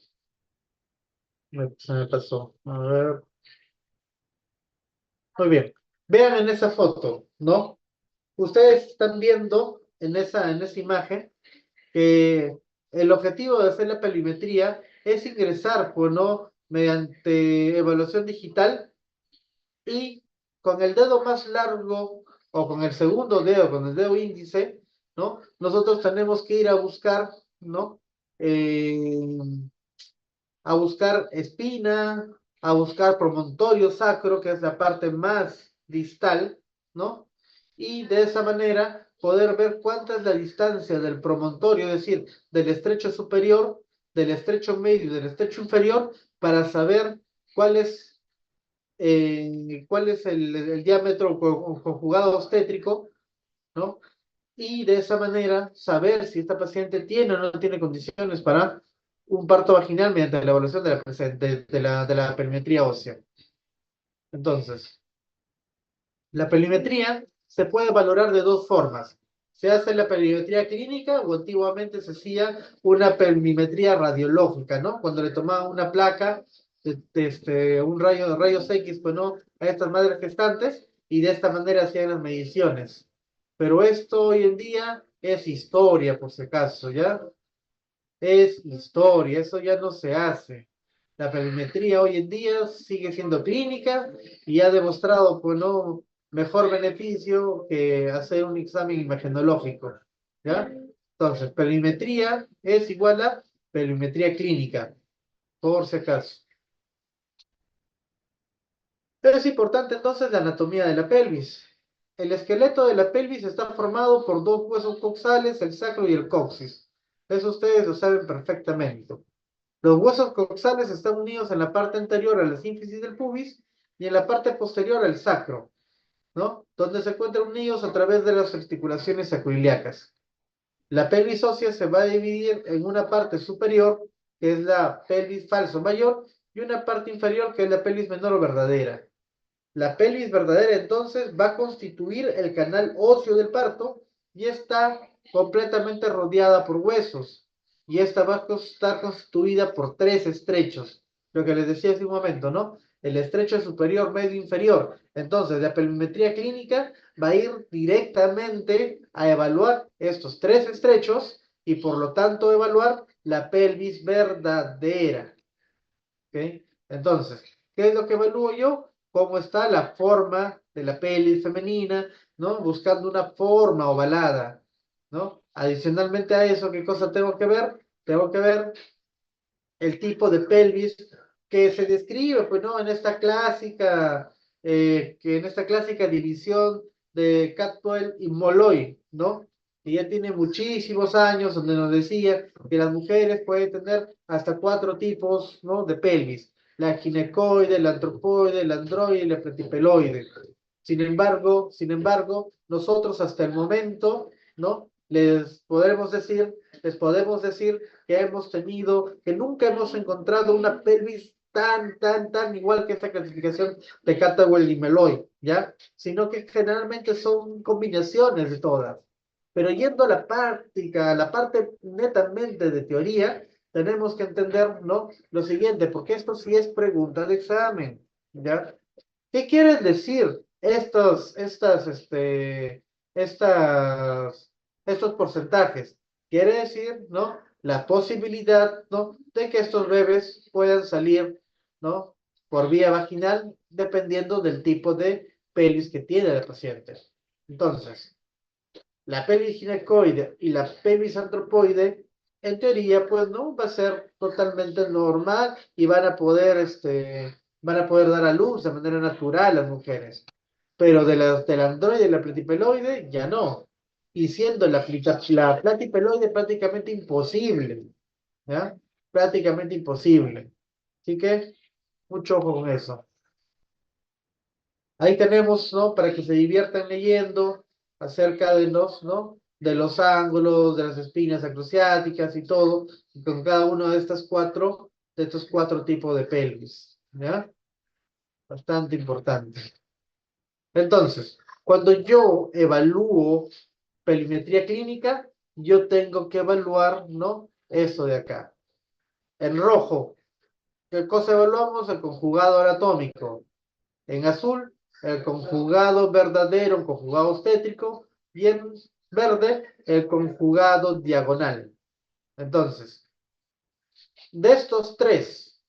se me pasó. A ver, muy bien. Vean en esa foto, ¿no? Ustedes están viendo en esa imagen que el objetivo de hacer la pelvimetría es ingresar, pues, ¿no? Mediante evaluación digital y con el dedo más largo o con el segundo dedo, con el dedo índice, ¿no? Nosotros tenemos que ir a buscar, ¿no? Eh, a buscar espina, a buscar promontorio sacro, que es la parte más distal, ¿no? Y de esa manera poder ver cuánta es la distancia del promontorio, es decir, del estrecho superior, del estrecho medio y del estrecho inferior, para saber cuál es, cuál es el diámetro conjugado obstétrico, ¿no? Y de esa manera saber si esta paciente tiene o no tiene condiciones para un parto vaginal mediante la evaluación de de la perimetría ósea. Entonces, la perimetría se puede valorar de dos formas. Se hace la perimetría clínica o antiguamente se hacía una perimetría radiológica, ¿no? Cuando le tomaban una placa, un rayos X, pues, ¿no? A estas madres gestantes y de esta manera hacían las mediciones. Pero esto hoy en día es historia, por si acaso, ¿ya? Es historia, eso ya no se hace. La perimetría hoy en día sigue siendo clínica y ha demostrado, pues, no, mejor beneficio que hacer un examen imagenológico, ¿ya? Entonces, perimetría es igual a perimetría clínica, por si acaso. Es importante entonces la anatomía de la pelvis. El esqueleto de la pelvis está formado por dos huesos coxales, el sacro y el coxis. Eso ustedes lo saben perfectamente. Los huesos coxales están unidos en la parte anterior a la sínfisis del pubis y en la parte posterior al sacro, ¿no? Donde se encuentran unidos a través de las articulaciones sacroiliacas. La pelvis ósea se va a dividir en una parte superior, que es la pelvis falso mayor, y una parte inferior, que es la pelvis menor o verdadera. La pelvis verdadera entonces va a constituir el canal óseo del parto y está completamente rodeada por huesos. Y esta va a estar constituida por 3 estrechos. Lo que les decía hace un momento, ¿no? El estrecho superior, medio, inferior. Entonces, la pelvimetría clínica va a ir directamente a evaluar estos 3 estrechos y por lo tanto evaluar la pelvis verdadera. ¿Ok? Entonces, ¿qué es lo que evalúo yo? Cómo está la forma de la pelvis femenina, ¿no? Buscando una forma ovalada, ¿no? Adicionalmente a eso, ¿qué cosa tengo que ver? Tengo que ver el tipo de pelvis que se describe, pues, ¿no? En esta clásica división de Cadwell y Molloy, ¿no? Que ya tiene muchísimos años, donde nos decía que las mujeres pueden tener hasta 4 tipos, ¿no? De pelvis: la ginecoide, la antropoide, la androide y la platipeloide. Sin embargo, nosotros hasta el momento, ¿no? Les podemos decir que nunca hemos encontrado una pelvis tan igual que esta clasificación de Catawell y Meloy, ¿ya? Sino que generalmente son combinaciones de todas. Pero yendo a la práctica, a la parte netamente de teoría, tenemos que entender, ¿no? Lo siguiente, porque esto sí es pregunta de examen, ¿ya? ¿Qué quieren decir estos porcentajes? Quiere decir, ¿no? La posibilidad, ¿no? De que estos bebés puedan salir, ¿no? Por vía vaginal, dependiendo del tipo de pelvis que tiene el paciente. Entonces, la pelvis ginecoide y la pelvis antropoide, en teoría, pues, ¿no? Va a ser totalmente normal y van a poder dar a luz de manera natural las mujeres. Pero del androide y la platipeloide, ya no. Y siendo la platipeloide prácticamente imposible, ¿ya? Prácticamente imposible. Así que, mucho ojo con eso. Ahí tenemos, ¿no? Para que se diviertan leyendo acerca de ¿no? De los ángulos, de las espinas acrociáticas y todo, con cada uno de estos cuatro tipos de pelvis, ¿ya? Bastante importante. Entonces, cuando yo evalúo pelimetría clínica, yo tengo que evaluar, ¿no? Eso de acá. En rojo, ¿qué cosa evaluamos? El conjugado anatómico. En azul, el conjugado verdadero, el conjugado obstétrico, y en verde, el conjugado diagonal. Entonces, de estos tres,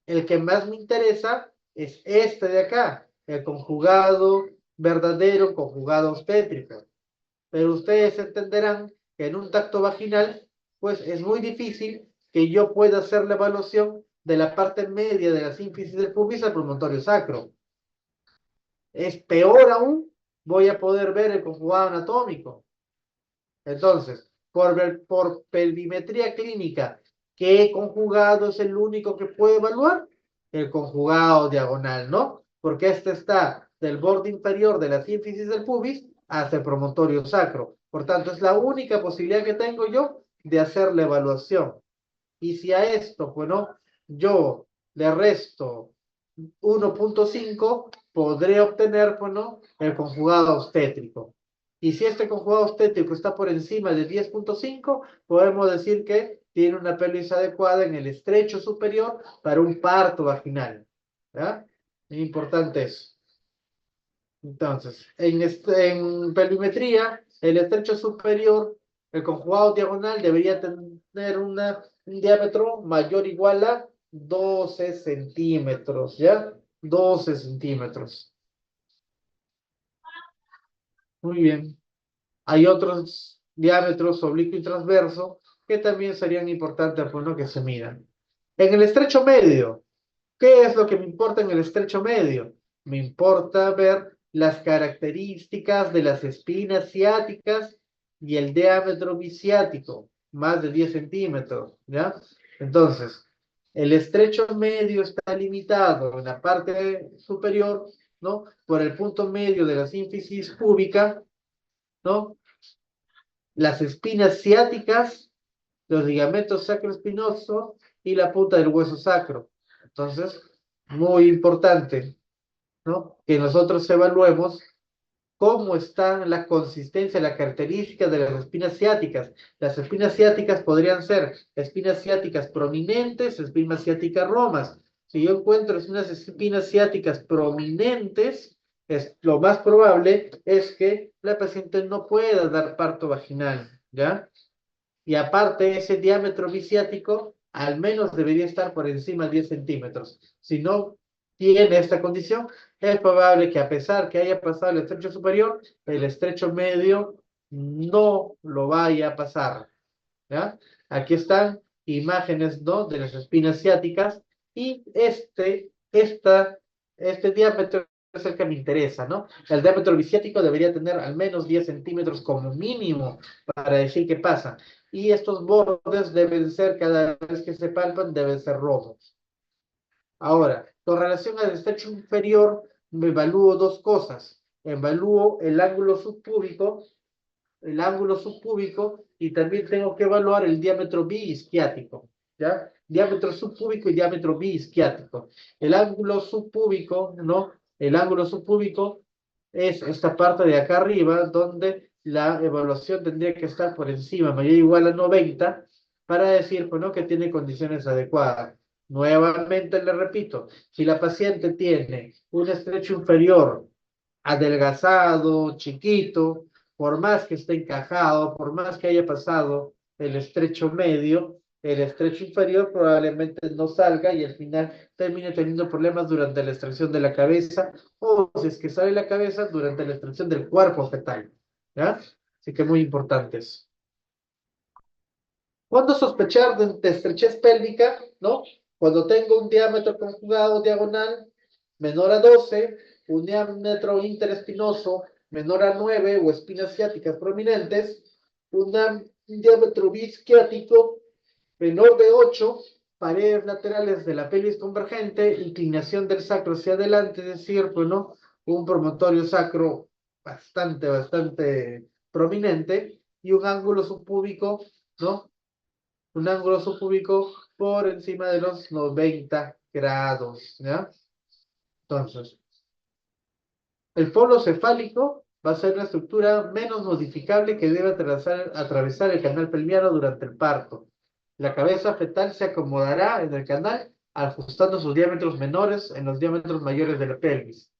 el que más me interesa es este de acá, el conjugado verdadero, conjugado obstétrico. Pero ustedes entenderán que en un tacto vaginal, pues es muy difícil que yo pueda hacer la evaluación de la parte media de la sínfisis del pubis al promontorio sacro. Es peor aún, voy a poder ver el conjugado anatómico. Entonces, por pelvimetría clínica, ¿qué conjugado es el único que puede evaluar? El conjugado diagonal, ¿no? Porque este está del borde inferior de la sínfisis del pubis hasta el promontorio sacro. Por tanto, es la única posibilidad que tengo yo de hacer la evaluación. Y si a esto, bueno, yo le resto 1.5, podré obtener, bueno, el conjugado obstétrico. Y si este conjugado obstétrico está por encima de 10.5, podemos decir que tiene una pelvis adecuada en el estrecho superior para un parto vaginal. ¿Ya? Es importante eso. Entonces, en pelvimetría, el estrecho superior, el conjugado diagonal debería tener un diámetro mayor o igual a 12 centímetros, ¿ya? 12 centímetros. Muy bien. Hay otros diámetros oblicuo y transverso que también serían importantes, pues, ¿no? Que se midan. En el estrecho medio, ¿qué es lo que me importa en el estrecho medio? Me importa ver las características de las espinas ciáticas y el diámetro biciático, más de 10 centímetros, ¿ya? Entonces, el estrecho medio está limitado en la parte superior, ¿no? Por el punto medio de la sínfisis púbica, ¿no? Las espinas ciáticas, los ligamentos sacroespinosos y la punta del hueso sacro. Entonces, muy importante, ¿no? Que nosotros evaluemos cómo está la consistencia, la característica de las espinas ciáticas. Las espinas ciáticas podrían ser espinas ciáticas prominentes, espinas ciáticas romas. Si yo encuentro unas espinas ciáticas prominentes, lo más probable es que la paciente no pueda dar parto vaginal, ¿ya? Y aparte, ese diámetro biciático al menos debería estar por encima de 10 centímetros. Si no tiene esta condición, es probable que a pesar que haya pasado el estrecho superior, el estrecho medio no lo vaya a pasar. ¿Ya? Aquí están imágenes, ¿no? De las espinas ciáticas y este diámetro es el que me interesa, ¿no? El diámetro biciático debería tener al menos 10 centímetros como mínimo para decir qué pasa. Y estos bordes deben ser, cada vez que se palpan, deben ser rojos. Ahora, con relación al estrecho inferior, me evalúo dos cosas. Evalúo el ángulo subpúbico y también tengo que evaluar el diámetro biisquiático, ¿ya? Diámetro subpúbico y diámetro biisquiático. El ángulo subpúbico, ¿no? El ángulo subpúbico es esta parte de acá arriba donde la evaluación tendría que estar por encima, mayor o igual a 90, para decir, pues, ¿no? que tiene condiciones adecuadas. Nuevamente le repito, si la paciente tiene un estrecho inferior adelgazado, chiquito, por más que esté encajado, por más que haya pasado el estrecho medio, el estrecho inferior probablemente no salga y al final termine teniendo problemas durante la extracción de la cabeza o si es que sale la cabeza durante la extracción del cuerpo fetal. ¿Ya? Así que muy importantes. ¿Cuándo sospechar de estrechez pélvica? ¿No? Cuando tengo un diámetro conjugado diagonal menor a 12, un diámetro interespinoso menor a 9 o espinas ciáticas prominentes, un diámetro bisquiático menor de 8, paredes laterales de la pelvis convergente, inclinación del sacro hacia adelante, es decir, pues, ¿no? Un promontorio sacro bastante prominente y un ángulo subpúbico, ¿no? Un ángulo subcúbico por encima de los 90 grados, ¿ya? Entonces, el polo cefálico va a ser la estructura menos modificable que debe atravesar el canal pelviano durante el parto. La cabeza fetal se acomodará en el canal ajustando sus diámetros menores en los diámetros mayores de la pelvis.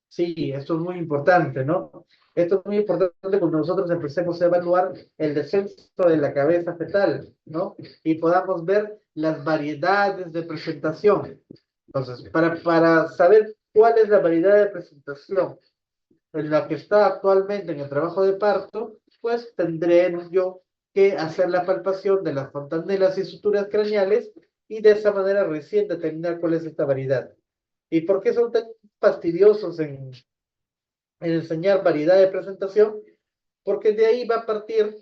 Sí, esto es muy importante, ¿no? Esto es muy importante cuando nosotros empecemos a evaluar el descenso de la cabeza fetal, ¿no? Y podamos ver las variedades de presentación. Entonces, para saber cuál es la variedad de presentación en la que está actualmente en el trabajo de parto, pues tendré yo que hacer la palpación de las fontanelas y suturas craneales y de esa manera recién determinar cuál es esta variedad. ¿Y por qué son tan fastidiosos en enseñar variedad de presentación? Porque de ahí va a partir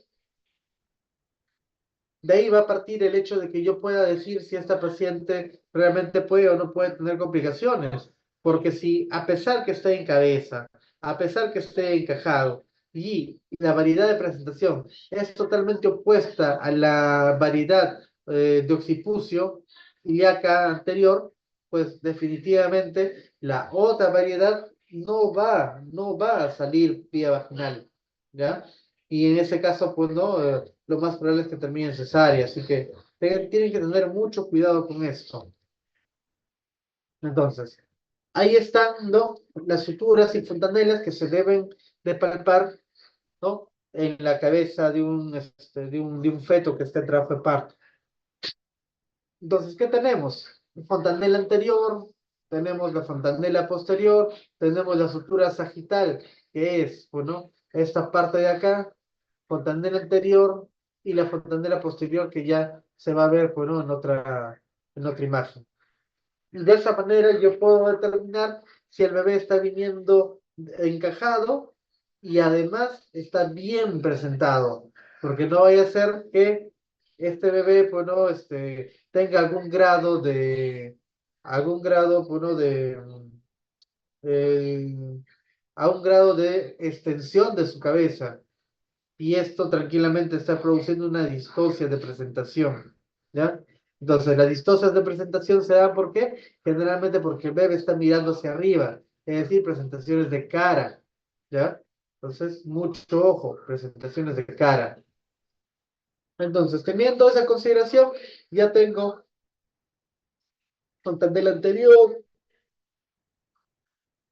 el hecho de que yo pueda decir si esta paciente realmente puede o no puede tener complicaciones. Porque si a pesar que esté en cabeza, a pesar que esté encajado, y la variedad de presentación es totalmente opuesta a la variedad de occipucio ilíaca anterior, pues definitivamente la otra variedad no va a salir vía vaginal, ¿ya? Y en ese caso, pues no, lo más probable es que termine en cesárea, así que tienen que tener mucho cuidado con esto. Entonces, ahí están, ¿no? Las suturas y fontanelas que se deben de palpar, ¿no? En la cabeza de un feto que esté en trabajo de parto. Entonces, ¿qué tenemos? Fontanela anterior, tenemos la fontanela posterior, tenemos la sutura sagital, que es, bueno, esta parte de acá, fontanela anterior y la fontanela posterior que ya se va a ver, bueno, en otra imagen. De esa manera yo puedo determinar si el bebé está viniendo encajado y además está bien presentado, porque no vaya a ser que este bebé, pues no, tenga algún grado, eh, a un grado de extensión de su cabeza y esto tranquilamente está produciendo una distocia de presentación, ¿ya? Entonces, las distocias de presentación se dan ¿por qué? Generalmente porque el bebé está mirando hacia arriba, es decir, presentaciones de cara, ¿ya? Entonces, mucho ojo, presentaciones de cara. Entonces, teniendo esa consideración, ya tengo fontanela anterior,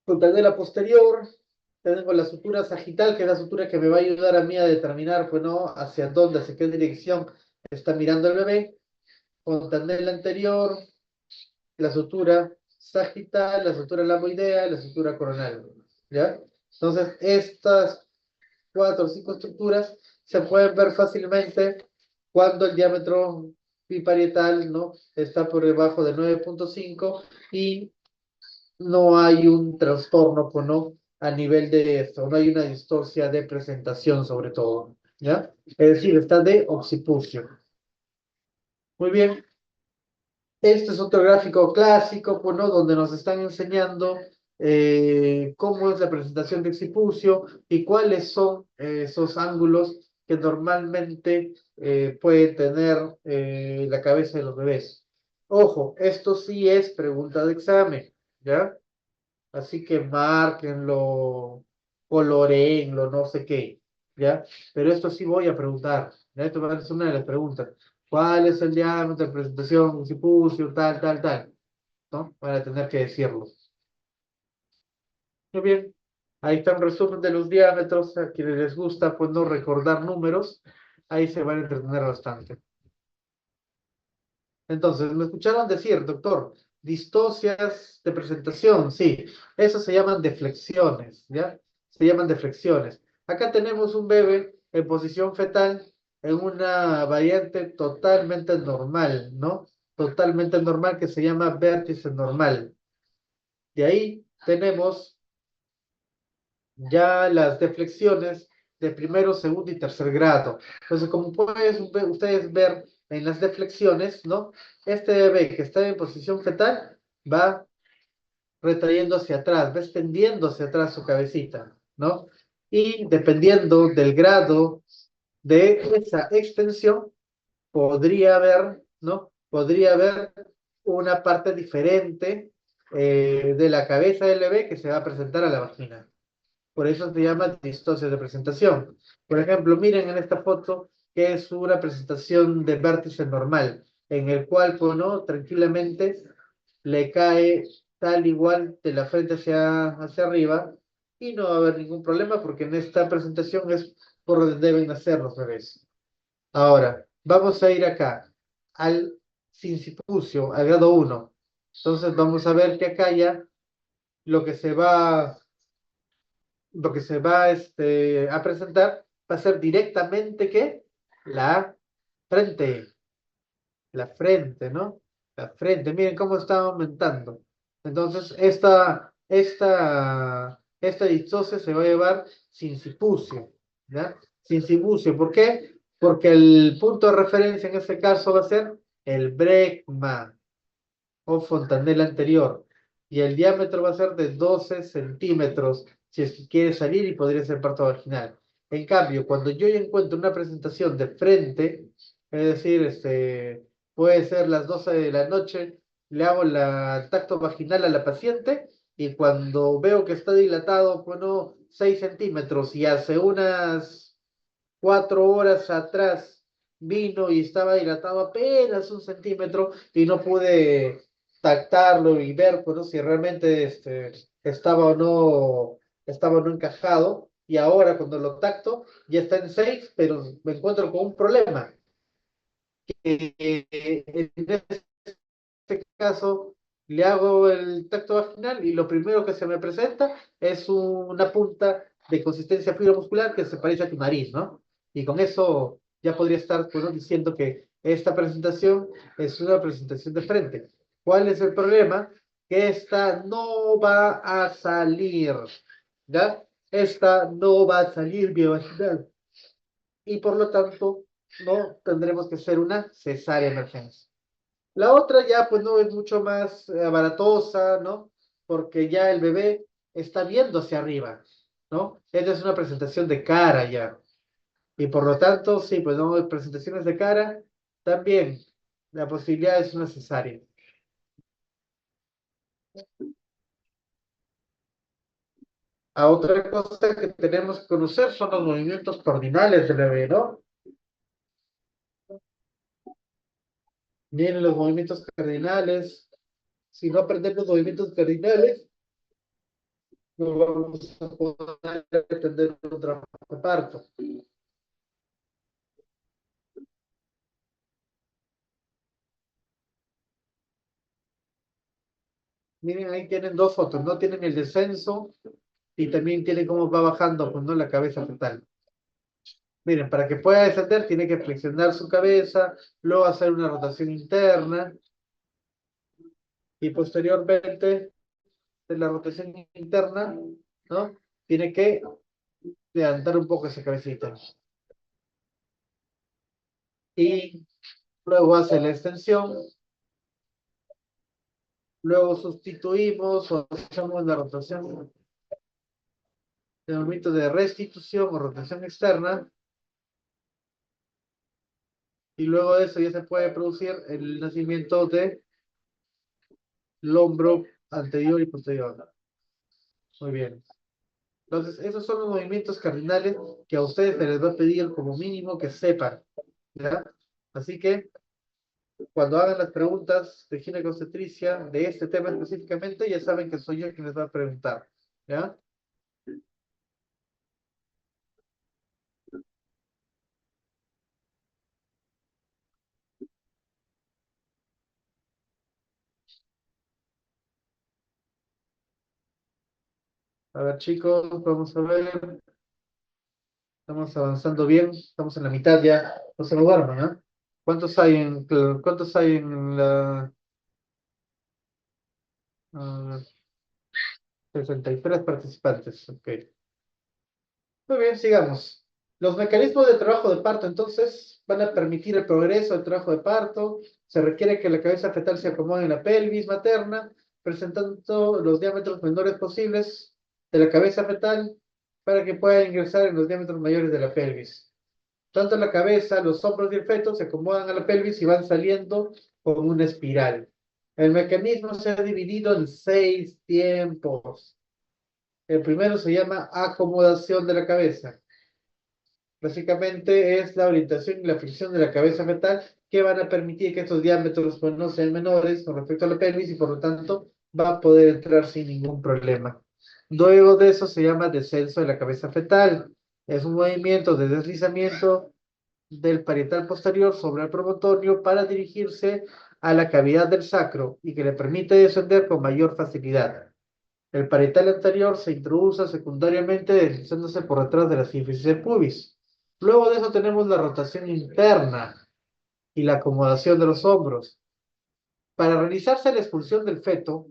fontanela posterior, tengo la sutura sagital, que es la sutura que me va a ayudar a mí a determinar, pues, ¿no? Hacia dónde, hacia qué dirección está mirando el bebé. Fontanela anterior, la sutura sagital, la sutura lamoidea y la sutura coronal, ¿ya? Entonces, estas 4 o 5 estructuras se pueden ver fácilmente cuando el diámetro biparietal, ¿no? Está por debajo de 9.5 y no hay un trastorno, pues, ¿no? A nivel de esto, no hay una distorsia de presentación sobre todo, ¿ya? Es decir, está de occipucio. Muy bien. Este es otro gráfico clásico, pues, ¿no? Donde nos están enseñando cómo es la presentación de occipucio y cuáles son esos ángulos que normalmente puede tener la cabeza de los bebés. Ojo, esto sí es pregunta de examen, ¿ya? Así que márquenlo, coloreenlo, no sé qué, ¿ya? Pero esto sí voy a preguntar, ¿ya? Esto va a ser una de las preguntas. ¿Cuál es el diámetro de presentación? Cipucio, tal, tal, tal. ¿No? Van a tener que decirlo. Muy bien. Ahí está un resumen de los diámetros. A quienes les gusta, pues no recordar números, ahí se van a entretener bastante. Entonces, me escucharon decir, doctor, distocias de presentación, sí, eso se llaman deflexiones, ¿ya? Se llaman deflexiones. Acá tenemos un bebé en posición fetal en una variante totalmente normal, ¿no? Totalmente normal que se llama vértice normal. De ahí tenemos ya las deflexiones de primero, segundo y tercer grado. Entonces, como pueden ustedes ver en las deflexiones, ¿no? Este bebé que está en posición fetal va retrayendo hacia atrás, va extendiendo hacia atrás su cabecita, ¿no? Y dependiendo del grado de esa extensión, podría haber, ¿no? Podría haber una parte diferente de la cabeza del bebé que se va a presentar a la vagina. Por eso se llama distosia de presentación. Por ejemplo, miren en esta foto que es una presentación de vértice normal, en el cual, pues, ¿no? Tranquilamente le cae tal igual de la frente hacia arriba y no va a haber ningún problema porque en esta presentación es por donde deben nacer los bebés. Ahora, vamos a ir acá al sincipucio, al grado 1. Entonces vamos a ver que acá ya lo que se va a presentar va a ser directamente ¿qué? La frente, la frente, ¿no? La frente, miren cómo está aumentando. Entonces, esta distosia se va a llevar sincipucio, ¿ya? Sincipucio, ¿por qué? Porque el punto de referencia en este caso va a ser el brecma o fontanela anterior. Y el diámetro va a ser de 12 centímetros si es que quiere salir y podría ser parto vaginal. En cambio, cuando yo ya encuentro una presentación de frente, es decir, puede ser las 12 de la noche, le hago el tacto vaginal a la paciente y cuando veo que está dilatado, bueno, 6 centímetros y hace unas 4 horas atrás vino y estaba dilatado apenas un centímetro y no pude tactarlo y ver pues, ¿no? Si realmente estaba o no encajado. Y ahora cuando lo tacto ya está en 6, pero me encuentro con un problema. En este caso, le hago el tacto vaginal y lo primero que se me presenta es una punta de consistencia fibromuscular que se parece a tu nariz, ¿no? Y con eso ya podría estar bueno, diciendo que esta presentación es una presentación de frente. ¿Cuál es el problema? Que esta no va a salir, ¿ya? Esta no va a salir biovaginal y por lo tanto no tendremos que hacer una cesárea de emergencia. La otra ya pues no es mucho más aparatosa, ¿no? Porque ya el bebé está viendo hacia arriba, ¿no? Esta es una presentación de cara ya. Y por lo tanto, sí, pues no, presentaciones de cara, también la posibilidad es una cesárea. A otra cosa que tenemos que conocer son los movimientos cardinales del bebé, ¿no? Miren los movimientos cardinales. Si no aprendemos los movimientos cardinales, no vamos a poder entender un trabajo de parto. Miren, ahí tienen dos fotos, ¿no? Tienen el descenso y también tienen cómo va bajando, pues, ¿no? La cabeza fetal. Miren, para que pueda descender, tiene que flexionar su cabeza, luego hacer una rotación interna y posteriormente de la rotación interna, ¿no? Tiene que levantar un poco esa cabecita. Y luego hace la extensión, luego sustituimos o hacemos la rotación, el movimiento de restitución o rotación externa. Y luego de eso ya se puede producir el nacimiento de hombro anterior y posterior. Muy bien. Entonces, esos son los movimientos cardinales que a ustedes se les va a pedir como mínimo que sepan, ¿ya? Así que cuando hagan las preguntas de ginecobstetricia de este tema específicamente, ya saben que soy yo quien les va a preguntar. ¿Ya? A ver, chicos, vamos a ver. Estamos avanzando bien. Estamos en la mitad ya. No se me duerman, ¿ah? ¿Cuántos hay en la 63 participantes? Ok. Muy bien, sigamos. Los mecanismos de trabajo de parto, entonces, van a permitir el progreso del trabajo de parto. Se requiere que la cabeza fetal se acomode en la pelvis materna, presentando los diámetros menores posibles de la cabeza fetal para que pueda ingresar en los diámetros mayores de la pelvis. Tanto la cabeza, los hombros y el feto se acomodan a la pelvis y van saliendo con una espiral. El mecanismo se ha dividido en 6 tiempos. El primero se llama acomodación de la cabeza. Básicamente es la orientación y la flexión de la cabeza fetal que van a permitir que estos diámetros pues, no sean menores con respecto a la pelvis y por lo tanto va a poder entrar sin ningún problema. Luego de eso se llama descenso de la cabeza fetal. Es un movimiento de deslizamiento del parietal posterior sobre el promontorio para dirigirse a la cavidad del sacro y que le permite descender con mayor facilidad. El parietal anterior se introduce secundariamente deslizándose por detrás de la sínfisis del pubis. Luego de eso tenemos la rotación interna y la acomodación de los hombros. Para realizarse la expulsión del feto,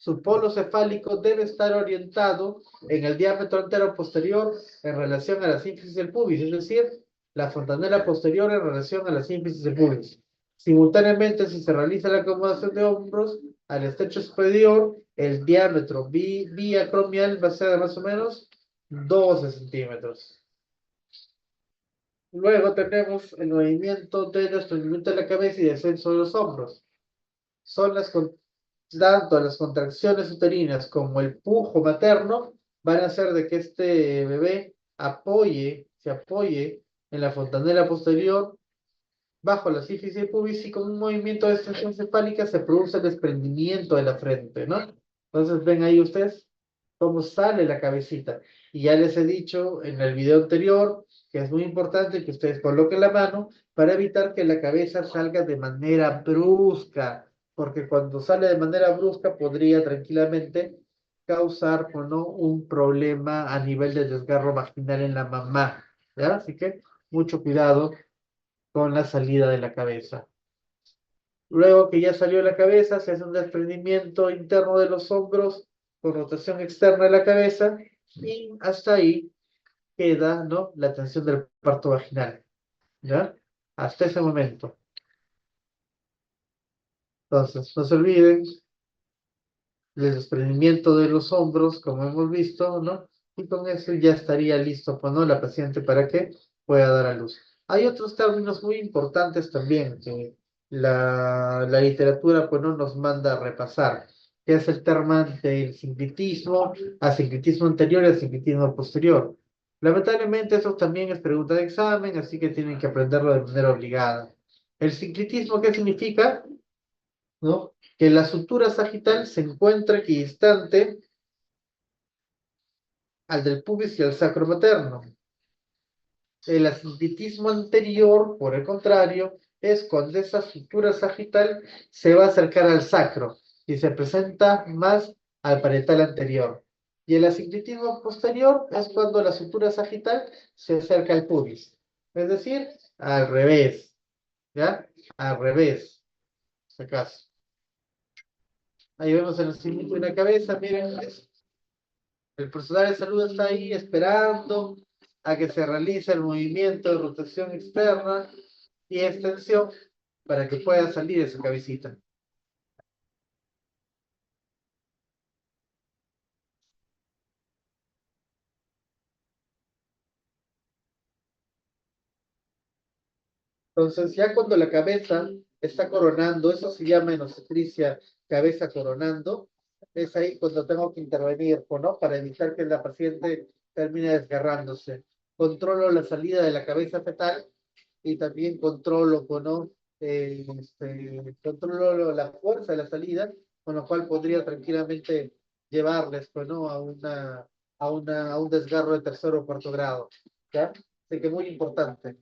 su polo cefálico debe estar orientado en el diámetro antero-posterior en relación a la sínfisis del pubis, es decir, la fontanela posterior en relación a la sínfisis del pubis. Simultáneamente, si se realiza la acomodación de hombros al estrecho superior, el diámetro biacromial va a ser de más o menos 12 centímetros. Luego tenemos el movimiento de desprendimiento de la cabeza y descenso de los hombros. Son tanto las contracciones uterinas como el pujo materno van a hacer de que este bebé se apoye en la fontanela posterior bajo la sífisis pubis y con un movimiento de extensión cefálica se produce el desprendimiento de la frente, ¿no? Entonces ven ahí ustedes cómo sale la cabecita. Y ya les he dicho en el video anterior que es muy importante que ustedes coloquen la mano para evitar que la cabeza salga de manera brusca, porque cuando sale de manera brusca podría tranquilamente causar, bueno, un problema a nivel de desgarro vaginal en la mamá, ¿ya? Así que mucho cuidado con la salida de la cabeza. Luego que ya salió la cabeza, se hace un desprendimiento interno de los hombros con rotación externa de la cabeza y hasta ahí queda, ¿no?, la tensión del parto vaginal, ¿ya? Hasta ese momento. Entonces, no se olviden el desprendimiento de los hombros, como hemos visto, ¿no? Y con eso ya estaría listo, pues, ¿no?, la paciente para que pueda dar a luz. Hay otros términos muy importantes también que la literatura, pues, no nos manda a repasar, que es el tema del sincretismo, asincretismo anterior y asincretismo posterior. Lamentablemente, eso también es pregunta de examen, así que tienen que aprenderlo de manera obligada. El sincretismo, ¿qué significa? ¿No? Que la sutura sagital se encuentra equidistante al del pubis y al sacro materno. El asincretismo anterior, por el contrario, es cuando esa sutura sagital se va a acercar al sacro y se presenta más al parietal anterior. Y el asincretismo posterior es cuando la sutura sagital se acerca al pubis. Es decir, al revés. ¿Ya? Al revés. Si acaso. Ahí vemos el nacimiento de la cabeza, miren. El personal de salud está ahí esperando a que se realice el movimiento de rotación externa y extensión para que pueda salir esa cabecita. Entonces, ya cuando la cabeza está coronando, eso se llama en obstetricia cabeza coronando, es ahí cuando tengo que intervenir, ¿no?, para evitar que la paciente termine desgarrándose. Controlo la salida de la cabeza fetal y también controlo, pues, ¿no? Controlo la fuerza de la salida, con lo cual podría tranquilamente llevarles, pues, ¿no? A un desgarro de tercero o cuarto grado, ¿ya? Así que muy importante.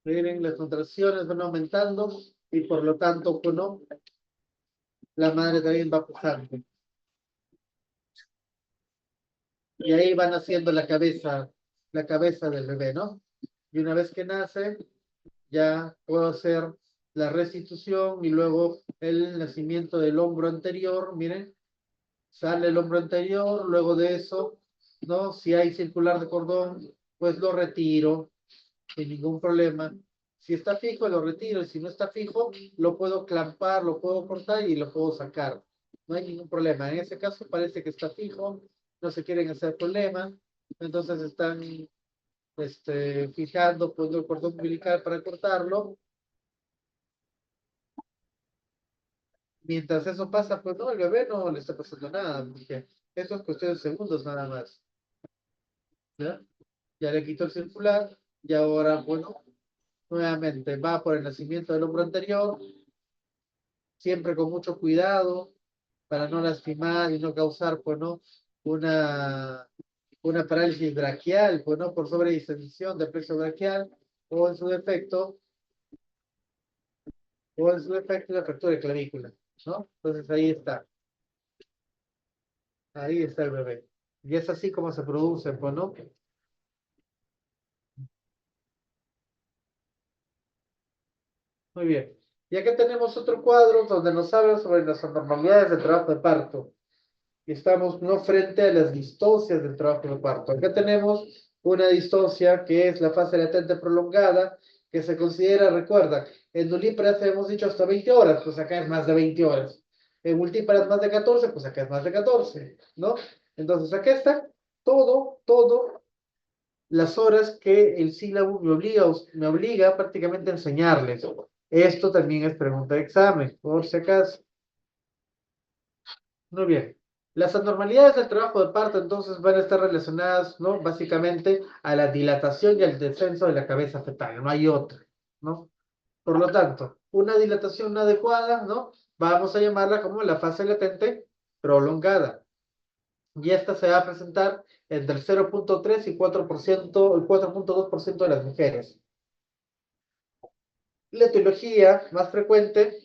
Miren, las contracciones van aumentando y por lo tanto, pues, ¿no? La madre también va pujando. Y ahí van haciendo la cabeza del bebé, ¿no? Y una vez que nace, ya puedo hacer la restitución y luego el nacimiento del hombro anterior, miren, sale el hombro anterior, luego de eso, ¿no? Si hay circular de cordón, pues lo retiro sin ningún problema. Si está fijo, lo retiro, y si no está fijo, lo puedo clampar, lo puedo cortar y lo puedo sacar. No hay ningún problema. En ese caso parece que está fijo, no se quieren hacer problema, entonces están fijando, poniendo el cordón umbilical para cortarlo. Mientras eso pasa, pues no, el bebé no le está pasando nada, porque eso es cuestión de segundos nada más. ¿Ya? Ya le quitó el circular, y ahora, bueno, nuevamente va por el nacimiento del hombro anterior, siempre con mucho cuidado para no lastimar y no causar, pues no, una, una parálisis braquial, pues no, por sobredistensión del plexo braquial, o en su defecto, una fractura de clavícula, ¿no? Entonces ahí está el bebé. Y es así como se produce, pues, ¿no? Muy bien. Y acá tenemos otro cuadro donde nos habla sobre las anormalidades del trabajo de parto. Y estamos no frente a las distocias del trabajo de parto. Acá tenemos una distocia que es la fase latente prolongada, que se considera, recuerda, en nulíparas hemos dicho hasta 20 horas, pues acá es más de 20 horas. En multíparas más de 14, pues acá es más de 14, ¿no? Entonces acá está todo las horas que el sílabo me obliga prácticamente a enseñarles. Esto también es pregunta de examen, por si acaso. Muy bien. Las anormalidades del trabajo de parto entonces van a estar relacionadas, ¿no? Básicamente a la dilatación y al descenso de la cabeza fetal, no hay otra, ¿no? Por lo tanto, una dilatación no adecuada, ¿no? Vamos a llamarla como la fase latente prolongada. Y esta se va a presentar entre el 0,3 y 4%, el 4,2% de las mujeres. La etiología más frecuente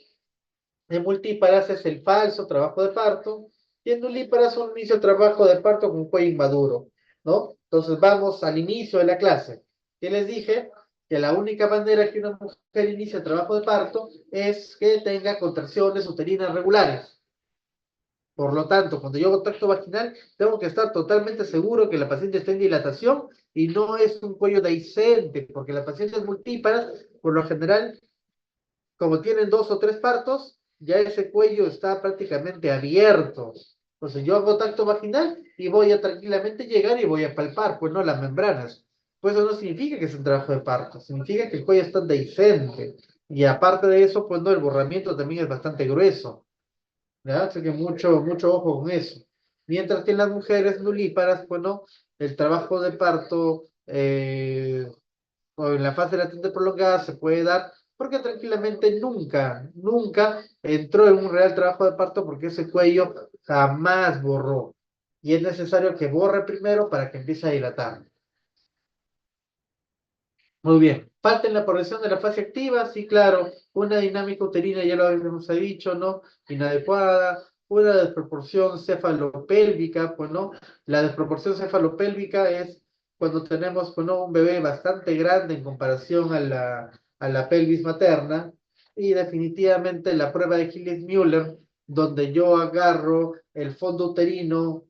en multíparas es el falso trabajo de parto y en nulíparas un inicio de trabajo de parto con cuello inmaduro, ¿no? Entonces vamos al inicio de la clase. ¿Qué les dije? Que la única manera que una mujer inicie el trabajo de parto es que tenga contracciones uterinas regulares. Por lo tanto, cuando yo hago tacto vaginal, tengo que estar totalmente seguro que la paciente está en dilatación y no es un cuello dehiscente, porque las pacientes multíparas, por lo general, como tienen 2 o 3 partos, ya ese cuello está prácticamente abierto. Entonces yo hago tacto vaginal y voy a tranquilamente llegar y voy a palpar, pues no las membranas. Pues eso no significa que es un trabajo de parto, significa que el cuello está dehiscente. Y aparte de eso, pues no, el borramiento también es bastante grueso. ¿Ya? Así que mucho ojo con eso. Mientras que en las mujeres nulíparas, pues no, el trabajo de parto o en la fase latente prolongada se puede dar porque tranquilamente nunca entró en un real trabajo de parto porque ese cuello jamás borró. Y es necesario que borre primero para que empiece a dilatar. Muy bien. Falta en la progresión de la fase activa, sí, claro. Una dinámica uterina, ya lo habíamos dicho, ¿no? Inadecuada. Una desproporción cefalopélvica, pues, ¿no? La desproporción cefalopélvica es cuando tenemos, pues, ¿no? Un bebé bastante grande en comparación a la pelvis materna. Y definitivamente la prueba de Hilles-Müller, donde yo agarro el fondo uterino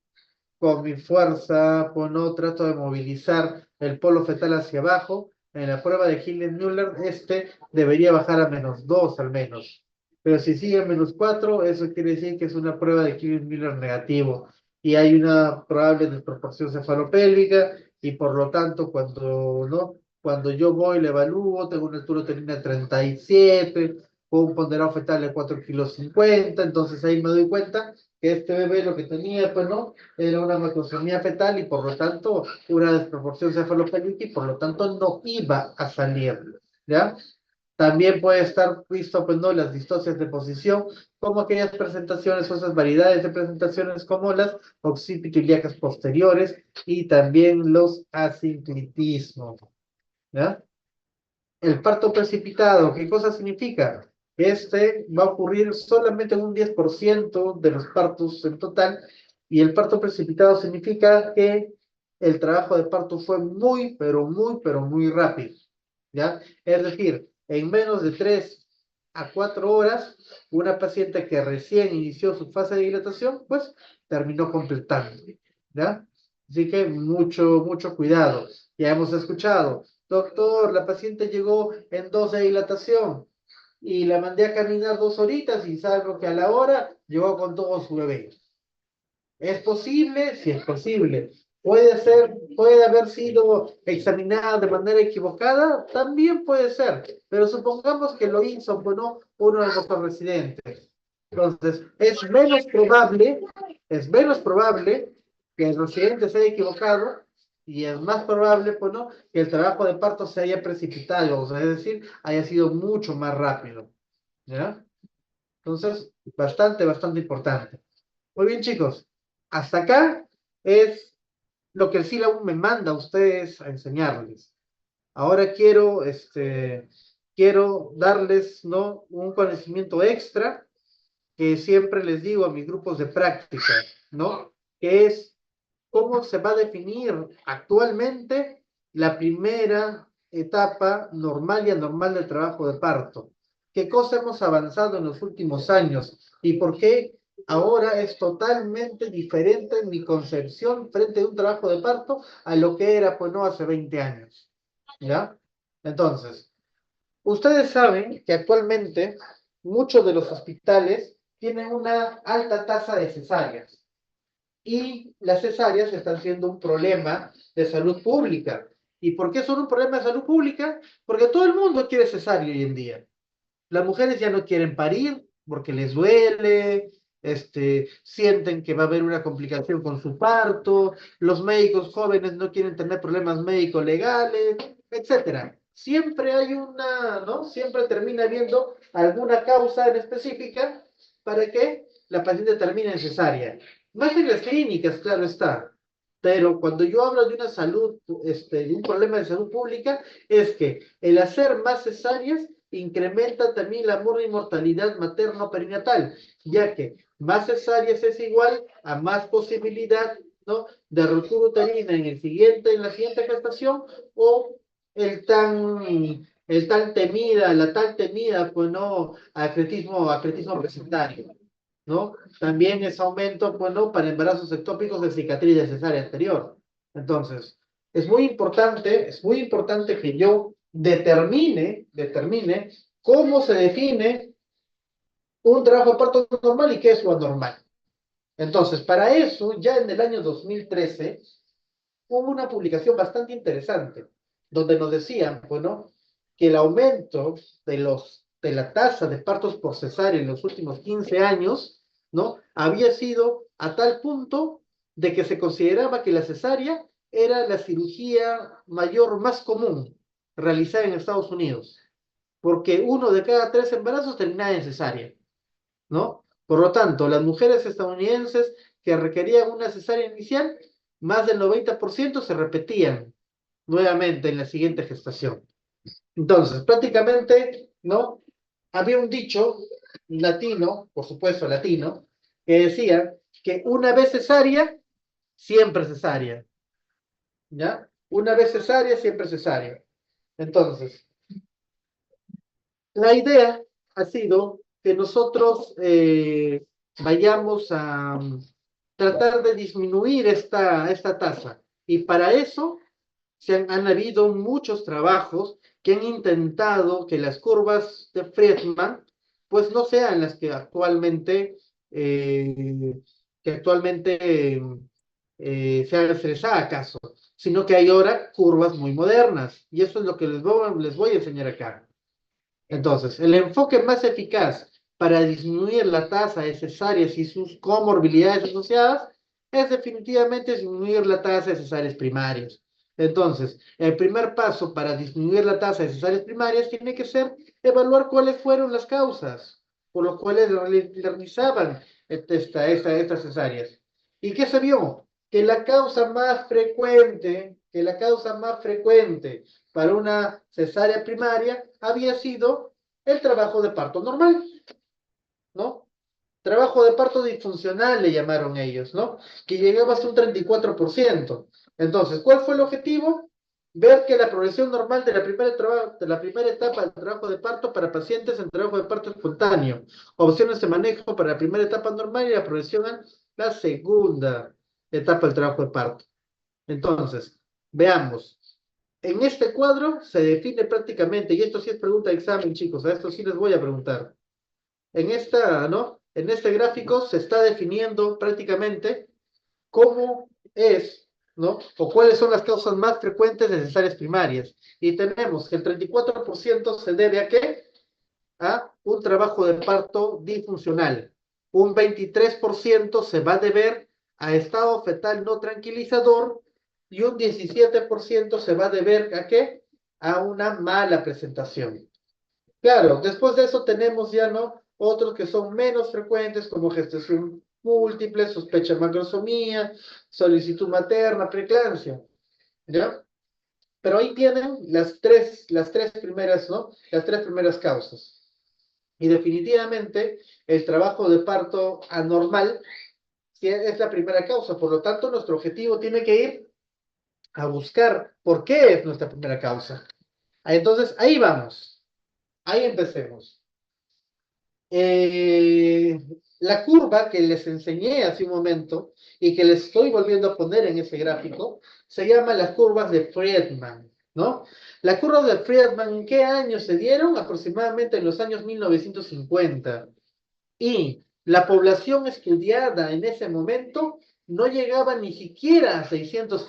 con mi fuerza, pues no trato de movilizar el polo fetal hacia abajo. En la prueba de Hillen-Müller, este debería bajar a -2 al menos. Pero si sigue en -4, eso quiere decir que es una prueba de Hillen-Müller negativo. y hay una probable desproporción cefalopélvica, y por lo tanto, cuando, ¿no? Cuando yo voy, le evalúo, tengo una altura uterina de 37, con un ponderado fetal de 4,50 kilos, entonces ahí me doy cuenta que este bebé lo que tenía, pues no, era una macrosomía fetal y por lo tanto una desproporción cefalopélvica y por lo tanto no iba a salir, ¿ya? También puede estar visto, pues no, las distocias de posición, como aquellas presentaciones o esas variedades de presentaciones como las occipito ilíacas posteriores y también los asinclitismos, ¿ya? El parto precipitado, ¿qué cosa significa? Este va a ocurrir solamente en un 10% de los partos en total, y el parto precipitado significa que el trabajo de parto fue muy, pero muy rápido, ¿ya? Es decir, en menos de 3 a 4 horas, una paciente que recién inició su fase de dilatación, pues terminó completando, ¿ya? Así que mucho cuidado. Ya hemos escuchado, doctor, la paciente llegó en 2 de dilatación y la mandé a caminar 2 horitas y salvo que a la hora llegó con todo su bebé. ¿Es posible? Sí, es posible. ¿Puede ser, puede haber sido examinada de manera equivocada? También puede ser, pero supongamos que lo hizo, bueno, uno de nuestros residentes. Entonces, es menos probable que el residente se haya equivocado y es más probable, pues, ¿no? Que el trabajo de parto se haya precipitado, o sea, es decir, haya sido mucho más rápido, ¿ya? Entonces, bastante importante. Muy bien, chicos. Hasta acá es lo que el sílabo me manda a ustedes a enseñarles. Ahora quiero darles, ¿no? Un conocimiento extra que siempre les digo a mis grupos de práctica, ¿no? Que es cómo se va a definir actualmente la primera etapa normal y anormal del trabajo de parto. ¿Qué cosa hemos avanzado en los últimos años? ¿Y por qué ahora es totalmente diferente en mi concepción frente a un trabajo de parto a lo que era, pues no, hace 20 años? ¿Ya? Entonces, ustedes saben que actualmente muchos de los hospitales tienen una alta tasa de cesáreas y las cesáreas están siendo un problema de salud pública. ¿Y por qué son un problema de salud pública? Porque todo el mundo quiere cesárea hoy en día. Las mujeres ya no quieren parir porque les duele, sienten que va a haber una complicación con su parto, los médicos jóvenes no quieren tener problemas médicos legales, etcétera. Siempre hay ¿no? Siempre termina habiendo alguna causa en específica para que la paciente termine en cesárea. Más en las clínicas, claro está. Pero cuando yo hablo de una salud, de un problema de salud pública, es que el hacer más cesáreas incrementa también la mortalidad materno-perinatal, ya que más cesáreas es igual a más posibilidad, ¿no? De ruptura uterina en la siguiente gestación, o el la tan temida, pues no, acretismo presentario, ¿no? También es aumento, pues no, para embarazos ectópicos de cicatriz de cesárea anterior. Entonces, es muy importante que yo determine cómo se define un trabajo de parto normal y qué es lo anormal. Entonces, para eso, ya en el año 2013, hubo una publicación bastante interesante, donde nos decían, bueno, que el aumento de la tasa de partos por cesárea en los últimos 15 años, ¿no? Había sido a tal punto de que se consideraba que la cesárea era la cirugía mayor más común realizada en Estados Unidos, porque 1 de cada 3 embarazos terminaba en cesárea, ¿no? Por lo tanto, las mujeres estadounidenses que requerían una cesárea inicial, más del 90% se repetían nuevamente en la siguiente gestación. Entonces, prácticamente, ¿no? Había un dicho latino, por supuesto latino, que decía que una vez cesárea, siempre cesárea, ¿ya? Una vez cesárea, siempre cesárea. Entonces, la idea ha sido que nosotros vayamos a tratar de disminuir esta tasa. Y para eso han habido muchos trabajos que han intentado que las curvas de Friedman pues no sean las que actualmente que actualmente se les haga caso, sino que hay ahora curvas muy modernas, y eso es lo que les voy a enseñar acá. Entonces, el enfoque más eficaz para disminuir la tasa de cesáreas y sus comorbilidades asociadas es definitivamente disminuir la tasa de cesáreas primarias. Entonces, el primer paso para disminuir la tasa de cesáreas primarias tiene que ser evaluar cuáles fueron las causas por las cuales realizaban estas cesáreas. ¿Y qué se vio? Que la causa más frecuente para una cesárea primaria había sido el trabajo de parto normal, ¿no? Trabajo de parto disfuncional le llamaron ellos, ¿no? Que llegaba hasta un 34%. Entonces, ¿cuál fue el objetivo? Ver que la progresión normal de la primera etapa del trabajo de parto para pacientes en trabajo de parto espontáneo, opciones de manejo para la primera etapa normal y la progresión a la segunda etapa del trabajo de parto. Entonces, veamos. En este cuadro se define prácticamente, y esto sí es pregunta de examen, chicos, a esto sí les voy a preguntar. ¿No? En este gráfico se está definiendo prácticamente cómo es, ¿no? O cuáles son las causas más frecuentes de cesáreas primarias. Y tenemos que el 34% se debe ¿a qué? A un trabajo de parto disfuncional. Un 23% se va a deber a estado fetal no tranquilizador y un 17% se va a deber ¿a qué? A una mala presentación. Claro, después de eso tenemos ya, ¿no? Otros que son menos frecuentes, como gestación múltiple, sospecha de macrosomía, solicitud materna, preeclampsia, ¿ya? Pero ahí tienen las tres primeras, ¿no? Las tres primeras causas. Y definitivamente el trabajo de parto anormal sí es la primera causa. Por lo tanto, nuestro objetivo tiene que ir a buscar por qué es nuestra primera causa. Entonces, ahí vamos. Ahí empecemos. Eh, la curva que les enseñé hace un momento y que les estoy volviendo a poner en ese gráfico se llama las curvas de Friedman, ¿no? Las curvas de Friedman, ¿en qué año se dieron? Aproximadamente en los años 1950. Y la población estudiada en ese momento no llegaba ni siquiera a 600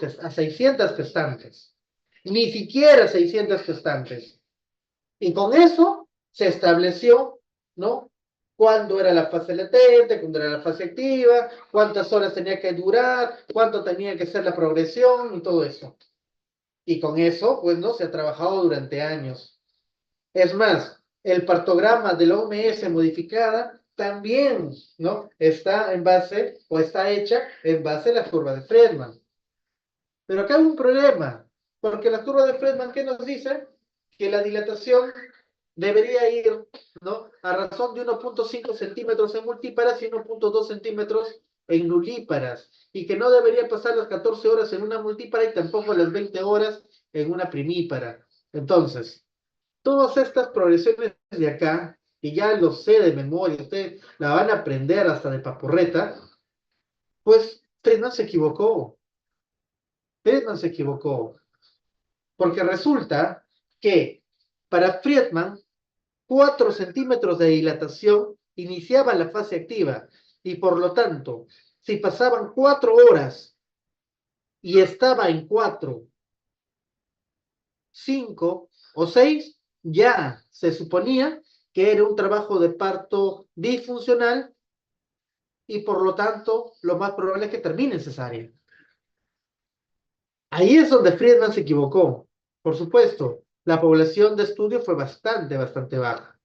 gestantes. Ni siquiera 600 gestantes. Y con eso se estableció, ¿no? Cuándo era la fase latente, cuándo era la fase activa, cuántas horas tenía que durar, cuánto tenía que ser la progresión y todo eso. Y con eso, pues, ¿no? Se ha trabajado durante años. Es más, el partograma de la OMS modificada también, ¿no? Está en base, o está hecha en base a la curva de Friedman. Pero acá hay un problema, porque la curva de Friedman, ¿qué nos dice? Que la dilatación debería ir, ¿no? A razón de 1.5 centímetros en multíparas y 1.2 centímetros en nulíparas, y que no debería pasar las 14 horas en una multípara y tampoco las 20 horas en una primípara. Entonces, todas estas progresiones de acá, y ya lo sé de memoria, ustedes la van a aprender hasta de papurreta, pues Friedman se equivocó. Friedman se equivocó. Porque resulta que para Friedman, 4 centímetros de dilatación iniciaba la fase activa y por lo tanto, si pasaban 4 horas y estaba en 4, 5 o 6, ya se suponía que era un trabajo de parto disfuncional y por lo tanto, lo más probable es que termine en cesárea. Ahí es donde Friedman se equivocó. Por supuesto, la población de estudio fue bastante baja,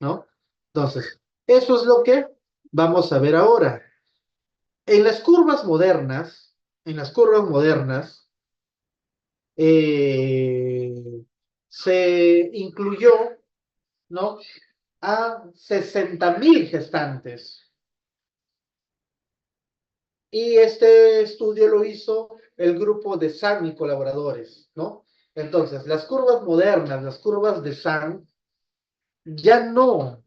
¿no? Entonces, eso es lo que vamos a ver ahora. En las curvas modernas, en las curvas modernas, se incluyó, ¿no? A 60.000 gestantes. Y este estudio lo hizo el grupo de SAN y colaboradores, ¿no? Entonces, las curvas modernas, las curvas de SAN, ya no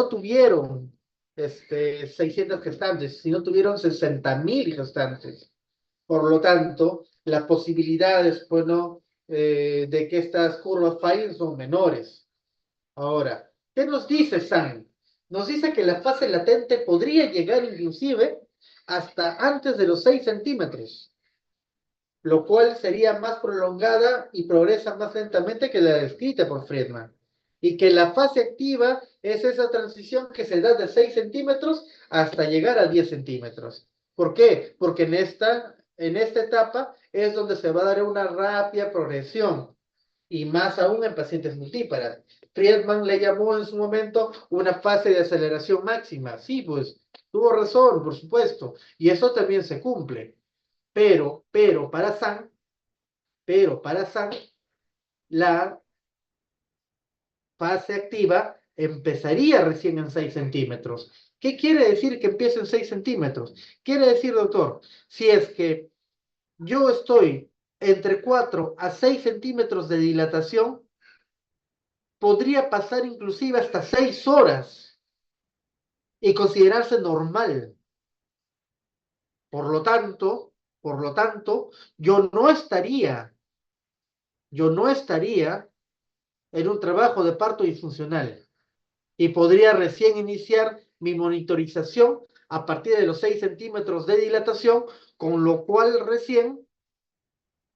tuvieron 600 gestantes, sino tuvieron 60.000 gestantes. Por lo tanto, las posibilidades, bueno, de que estas curvas fallen son menores. Ahora, ¿qué nos dice SAN? Nos dice que la fase latente podría llegar inclusive hasta antes de los 6 centímetros, lo cual sería más prolongada y progresa más lentamente que la descrita por Friedman. Y que la fase activa es esa transición que se da de 6 centímetros hasta llegar a 10 centímetros. ¿Por qué? Porque en esta etapa es donde se va a dar una rápida progresión, y más aún en pacientes multíparas. Friedman le llamó en su momento una fase de aceleración máxima. Sí, pues, tuvo razón, por supuesto, y eso también se cumple. Pero para Sang, la fase activa empezaría recién en 6 centímetros. ¿Qué quiere decir que empiece en 6 centímetros? Quiere decir, doctor, si es que yo estoy entre 4 a 6 centímetros de dilatación, podría pasar inclusive hasta 6 horas y considerarse normal. Por lo tanto, yo no estaría en un trabajo de parto disfuncional y podría recién iniciar mi monitorización a partir de los 6 centímetros de dilatación, con lo cual recién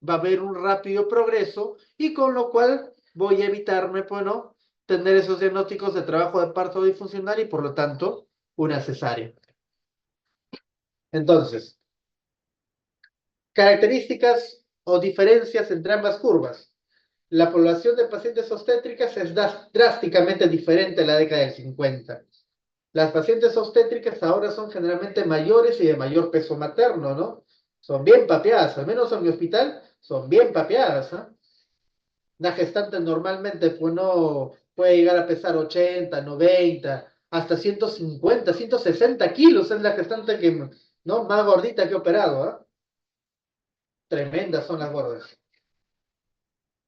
va a haber un rápido progreso y con lo cual voy a evitarme, bueno, tener esos diagnósticos de trabajo de parto disfuncional y por lo tanto una cesárea. Entonces, características o diferencias entre ambas curvas. La población de pacientes obstétricas es drásticamente diferente a la década del 50. Las pacientes obstétricas ahora son generalmente mayores y de mayor peso materno, ¿no? Son bien papeadas, al menos en mi hospital, son bien papeadas, ¿eh? Una gestante normalmente pues, no puede llegar a pesar 80, 90, hasta 150, 160 kilos es la gestante que, ¿no? Más gordita que he operado, ¿eh? Tremendas son las gordas.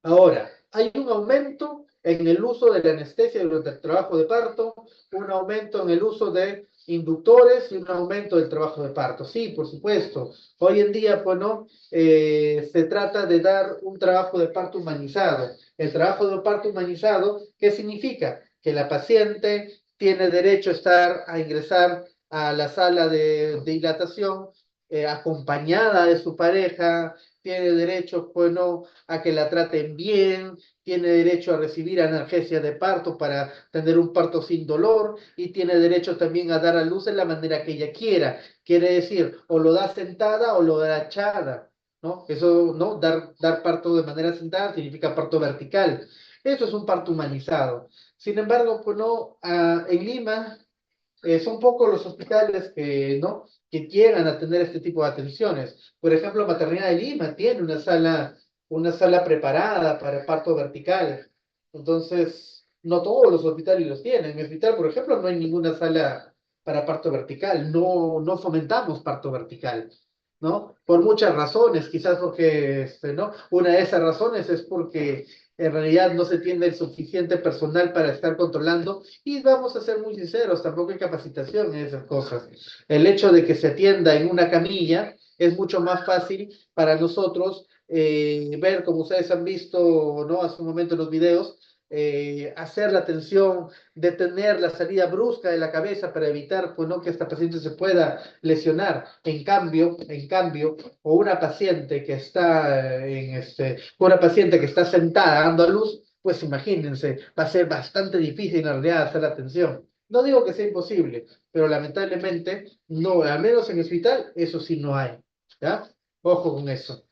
Ahora, hay un aumento en el uso de la anestesia durante el trabajo de parto, un aumento en el uso de inductores y un aumento del trabajo de parto. Sí, por supuesto. Hoy en día, pues no, se trata de dar un trabajo de parto humanizado. El trabajo de parto humanizado, ¿qué significa? Que la paciente tiene derecho a ingresar a la sala de dilatación acompañada de su pareja, tiene derecho, pues no, a que la traten bien, tiene derecho a recibir analgesia de parto para tener un parto sin dolor y tiene derecho también a dar a luz en la manera que ella quiera. Quiere decir, o lo da sentada o lo da echada, ¿no? Eso, ¿no? Dar parto de manera sentada significa parto vertical. Eso es un parto humanizado. Sin embargo, pues no, en Lima son pocos los hospitales que, ¿no? que llegan a tener este tipo de atenciones. Por ejemplo, Maternidad de Lima tiene una sala preparada para parto vertical. Entonces, no todos los hospitales los tienen. En mi hospital, por ejemplo, no hay ninguna sala para parto vertical. No fomentamos parto vertical, ¿no? Por muchas razones, quizás porque, ¿no? Una de esas razones es porque en realidad no se tiene el suficiente personal para estar controlando y vamos a ser muy sinceros, tampoco hay capacitación en esas cosas. El hecho de que se atienda en una camilla es mucho más fácil para nosotros ver, como ustedes han visto, ¿no? Hace un momento en los videos, hacer la atención, detener la salida brusca de la cabeza para evitar, pues, ¿no? que esta paciente se pueda lesionar. En cambio, o una paciente que está sentada dando a luz, pues imagínense, va a ser bastante difícil en realidad hacer la atención. No digo que sea imposible, pero lamentablemente no, al menos en el hospital, eso sí no hay. ¿Ya? Ojo con eso.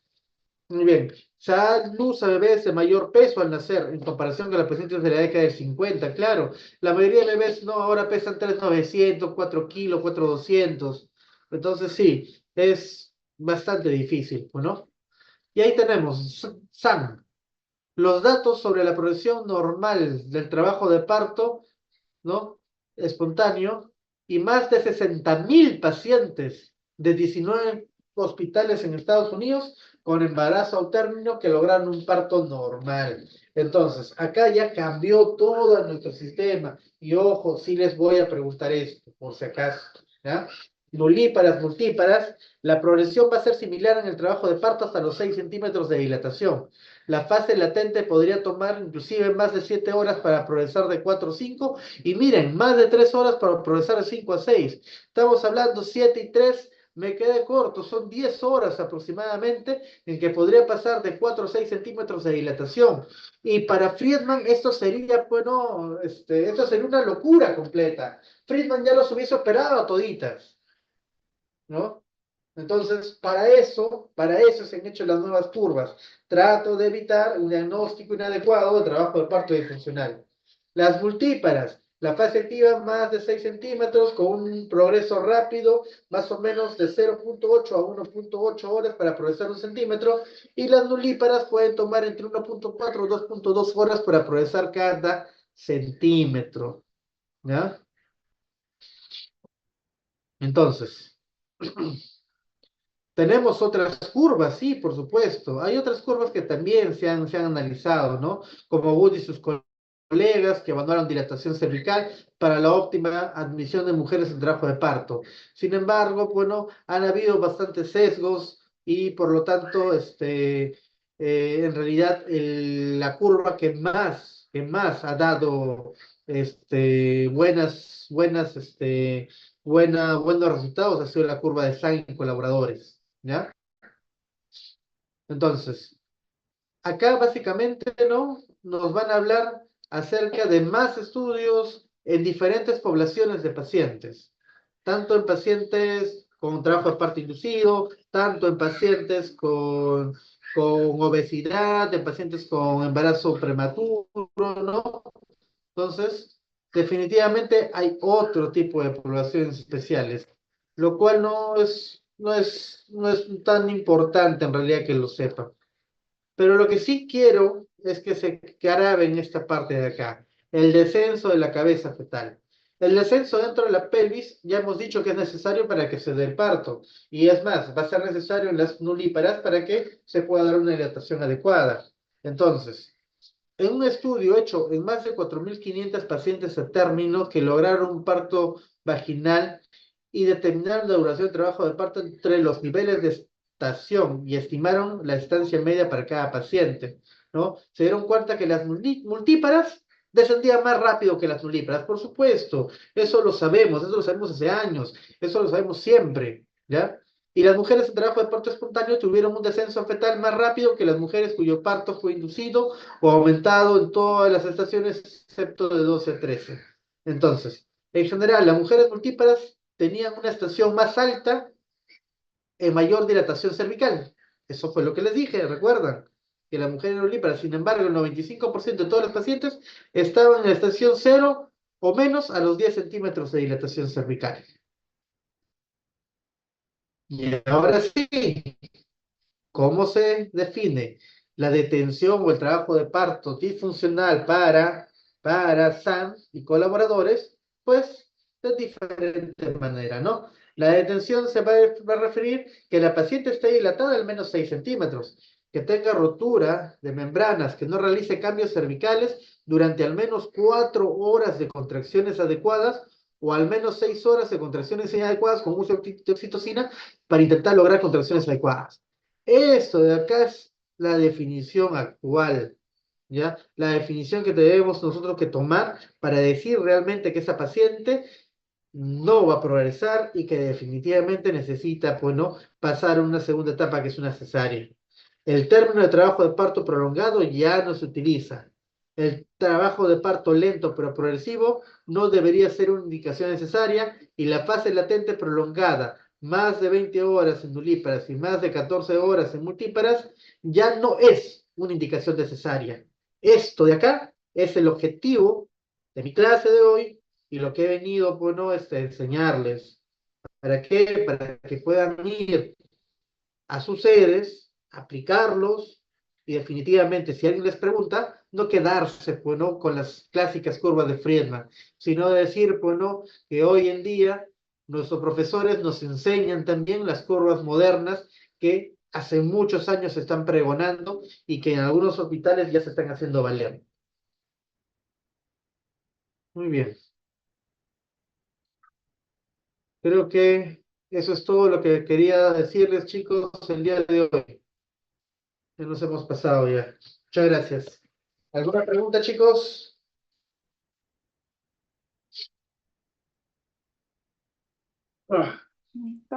Muy bien. Se da luz a bebés de mayor peso al nacer en comparación con las pacientes de la década del 50, claro. La mayoría de bebés no, ahora pesan 3.900, 4 kilos, 4.200. Entonces sí, es bastante difícil, ¿no? Y ahí tenemos, SAM, los datos sobre la progresión normal del trabajo de parto, ¿no? Espontáneo, y más de 60.000 pacientes de 19 hospitales en Estados Unidos con embarazo al término que lograron un parto normal. Entonces, acá ya cambió todo nuestro sistema. Y ojo, sí les voy a preguntar esto, por si acaso, ¿ya? Nulíparas, multíparas, la progresión va a ser similar en el trabajo de parto hasta los 6 centímetros de dilatación. La fase latente podría tomar inclusive más de 7 horas para progresar de 4 a 5 y miren, más de 3 horas para progresar de 5 a 6. Estamos hablando 7 y 3, me quedé corto, son 10 horas aproximadamente en que podría pasar de 4 a 6 centímetros de dilatación. Y para Friedman esto sería, bueno, esto sería una locura completa. Friedman ya los hubiese operado a toditas, ¿no? Entonces, para eso se han hecho las nuevas curvas. Trato de evitar un diagnóstico inadecuado de trabajo de parto disfuncional. Las multíparas, la fase activa más de 6 centímetros con un progreso rápido, más o menos de 0,8 a 1,8 horas para progresar un centímetro, y las nulíparas pueden tomar entre 1,4 y 2,2 horas para progresar cada centímetro. ¿Ya? Entonces, tenemos otras curvas, sí, por supuesto. Hay otras curvas que también se han analizado, ¿no? Como Wood y sus colegas que evaluaron dilatación cervical para la óptima admisión de mujeres en trabajo de parto. Sin embargo, bueno, han habido bastantes sesgos y por lo tanto, en realidad, la curva que más ha dado buenos resultados ha sido la curva de Sain y colaboradores. ¿Ya? Entonces, acá básicamente, ¿no? Nos van a hablar acerca de más estudios en diferentes poblaciones de pacientes, tanto en pacientes con trabajo de parto inducido, tanto en pacientes con obesidad, en pacientes con embarazo prematuro, ¿no? Entonces, definitivamente hay otro tipo de poblaciones especiales, lo cual no es tan importante en realidad que lo sepan. Pero lo que sí quiero es que se graben esta parte de acá, el descenso de la cabeza fetal. El descenso dentro de la pelvis, ya hemos dicho que es necesario para que se dé el parto. Y es más, va a ser necesario en las nulíparas para que se pueda dar una dilatación adecuada. Entonces, en un estudio hecho en más de 4.500 pacientes a término que lograron un parto vaginal y determinaron la duración de trabajo de parto entre los niveles de estación y estimaron la estancia media para cada paciente, ¿no? Se dieron cuenta que las multíparas descendían más rápido que las nulíparas, por supuesto, eso lo sabemos hace años, eso lo sabemos siempre, ¿ya? Y las mujeres en trabajo de parto espontáneo tuvieron un descenso fetal más rápido que las mujeres cuyo parto fue inducido o aumentado en todas las estaciones excepto de 12 a 13. Entonces, en general, las mujeres multíparas tenían una estación más alta en mayor dilatación cervical. Eso fue lo que les dije, recuerdan, que las mujeres multíparas, sin embargo, el 95% de todos los pacientes estaban en la estación 0 o menos a los 10 centímetros de dilatación cervical. Y ahora sí, ¿cómo se define la detención o el trabajo de parto disfuncional para SAM y colaboradores? Pues de diferente manera, ¿no? La detención se va a referir que la paciente esté dilatada al menos 6 centímetros, que tenga rotura de membranas, que no realice cambios cervicales durante al menos 4 horas de contracciones adecuadas o al menos 6 horas de contracciones inadecuadas con uso de oxitocina para intentar lograr contracciones adecuadas. Esto de acá es la definición actual, ¿ya? La definición que debemos nosotros que tomar para decir realmente que esa paciente no va a progresar y que definitivamente necesita, pues, ¿no? pasar a una segunda etapa que es una cesárea. El término de trabajo de parto prolongado ya no se utiliza. El trabajo de parto lento pero progresivo no debería ser una indicación necesaria y la fase latente prolongada, más de 20 horas en nulíparas y más de 14 horas en multíparas, ya no es una indicación necesaria. Esto de acá es el objetivo de mi clase de hoy y lo que he venido, bueno, enseñarles. ¿Para qué? Para que puedan ir a sus sedes, aplicarlos y definitivamente, si alguien les pregunta, no quedarse, bueno, con las clásicas curvas de Friedman, sino decir, bueno, que hoy en día nuestros profesores nos enseñan también las curvas modernas que hace muchos años se están pregonando y que en algunos hospitales ya se están haciendo valer. Muy bien. Creo que eso es todo lo que quería decirles, chicos, el día de hoy. Ya nos hemos pasado ya. Muchas gracias. ¿Alguna pregunta, chicos? Ah. Listo.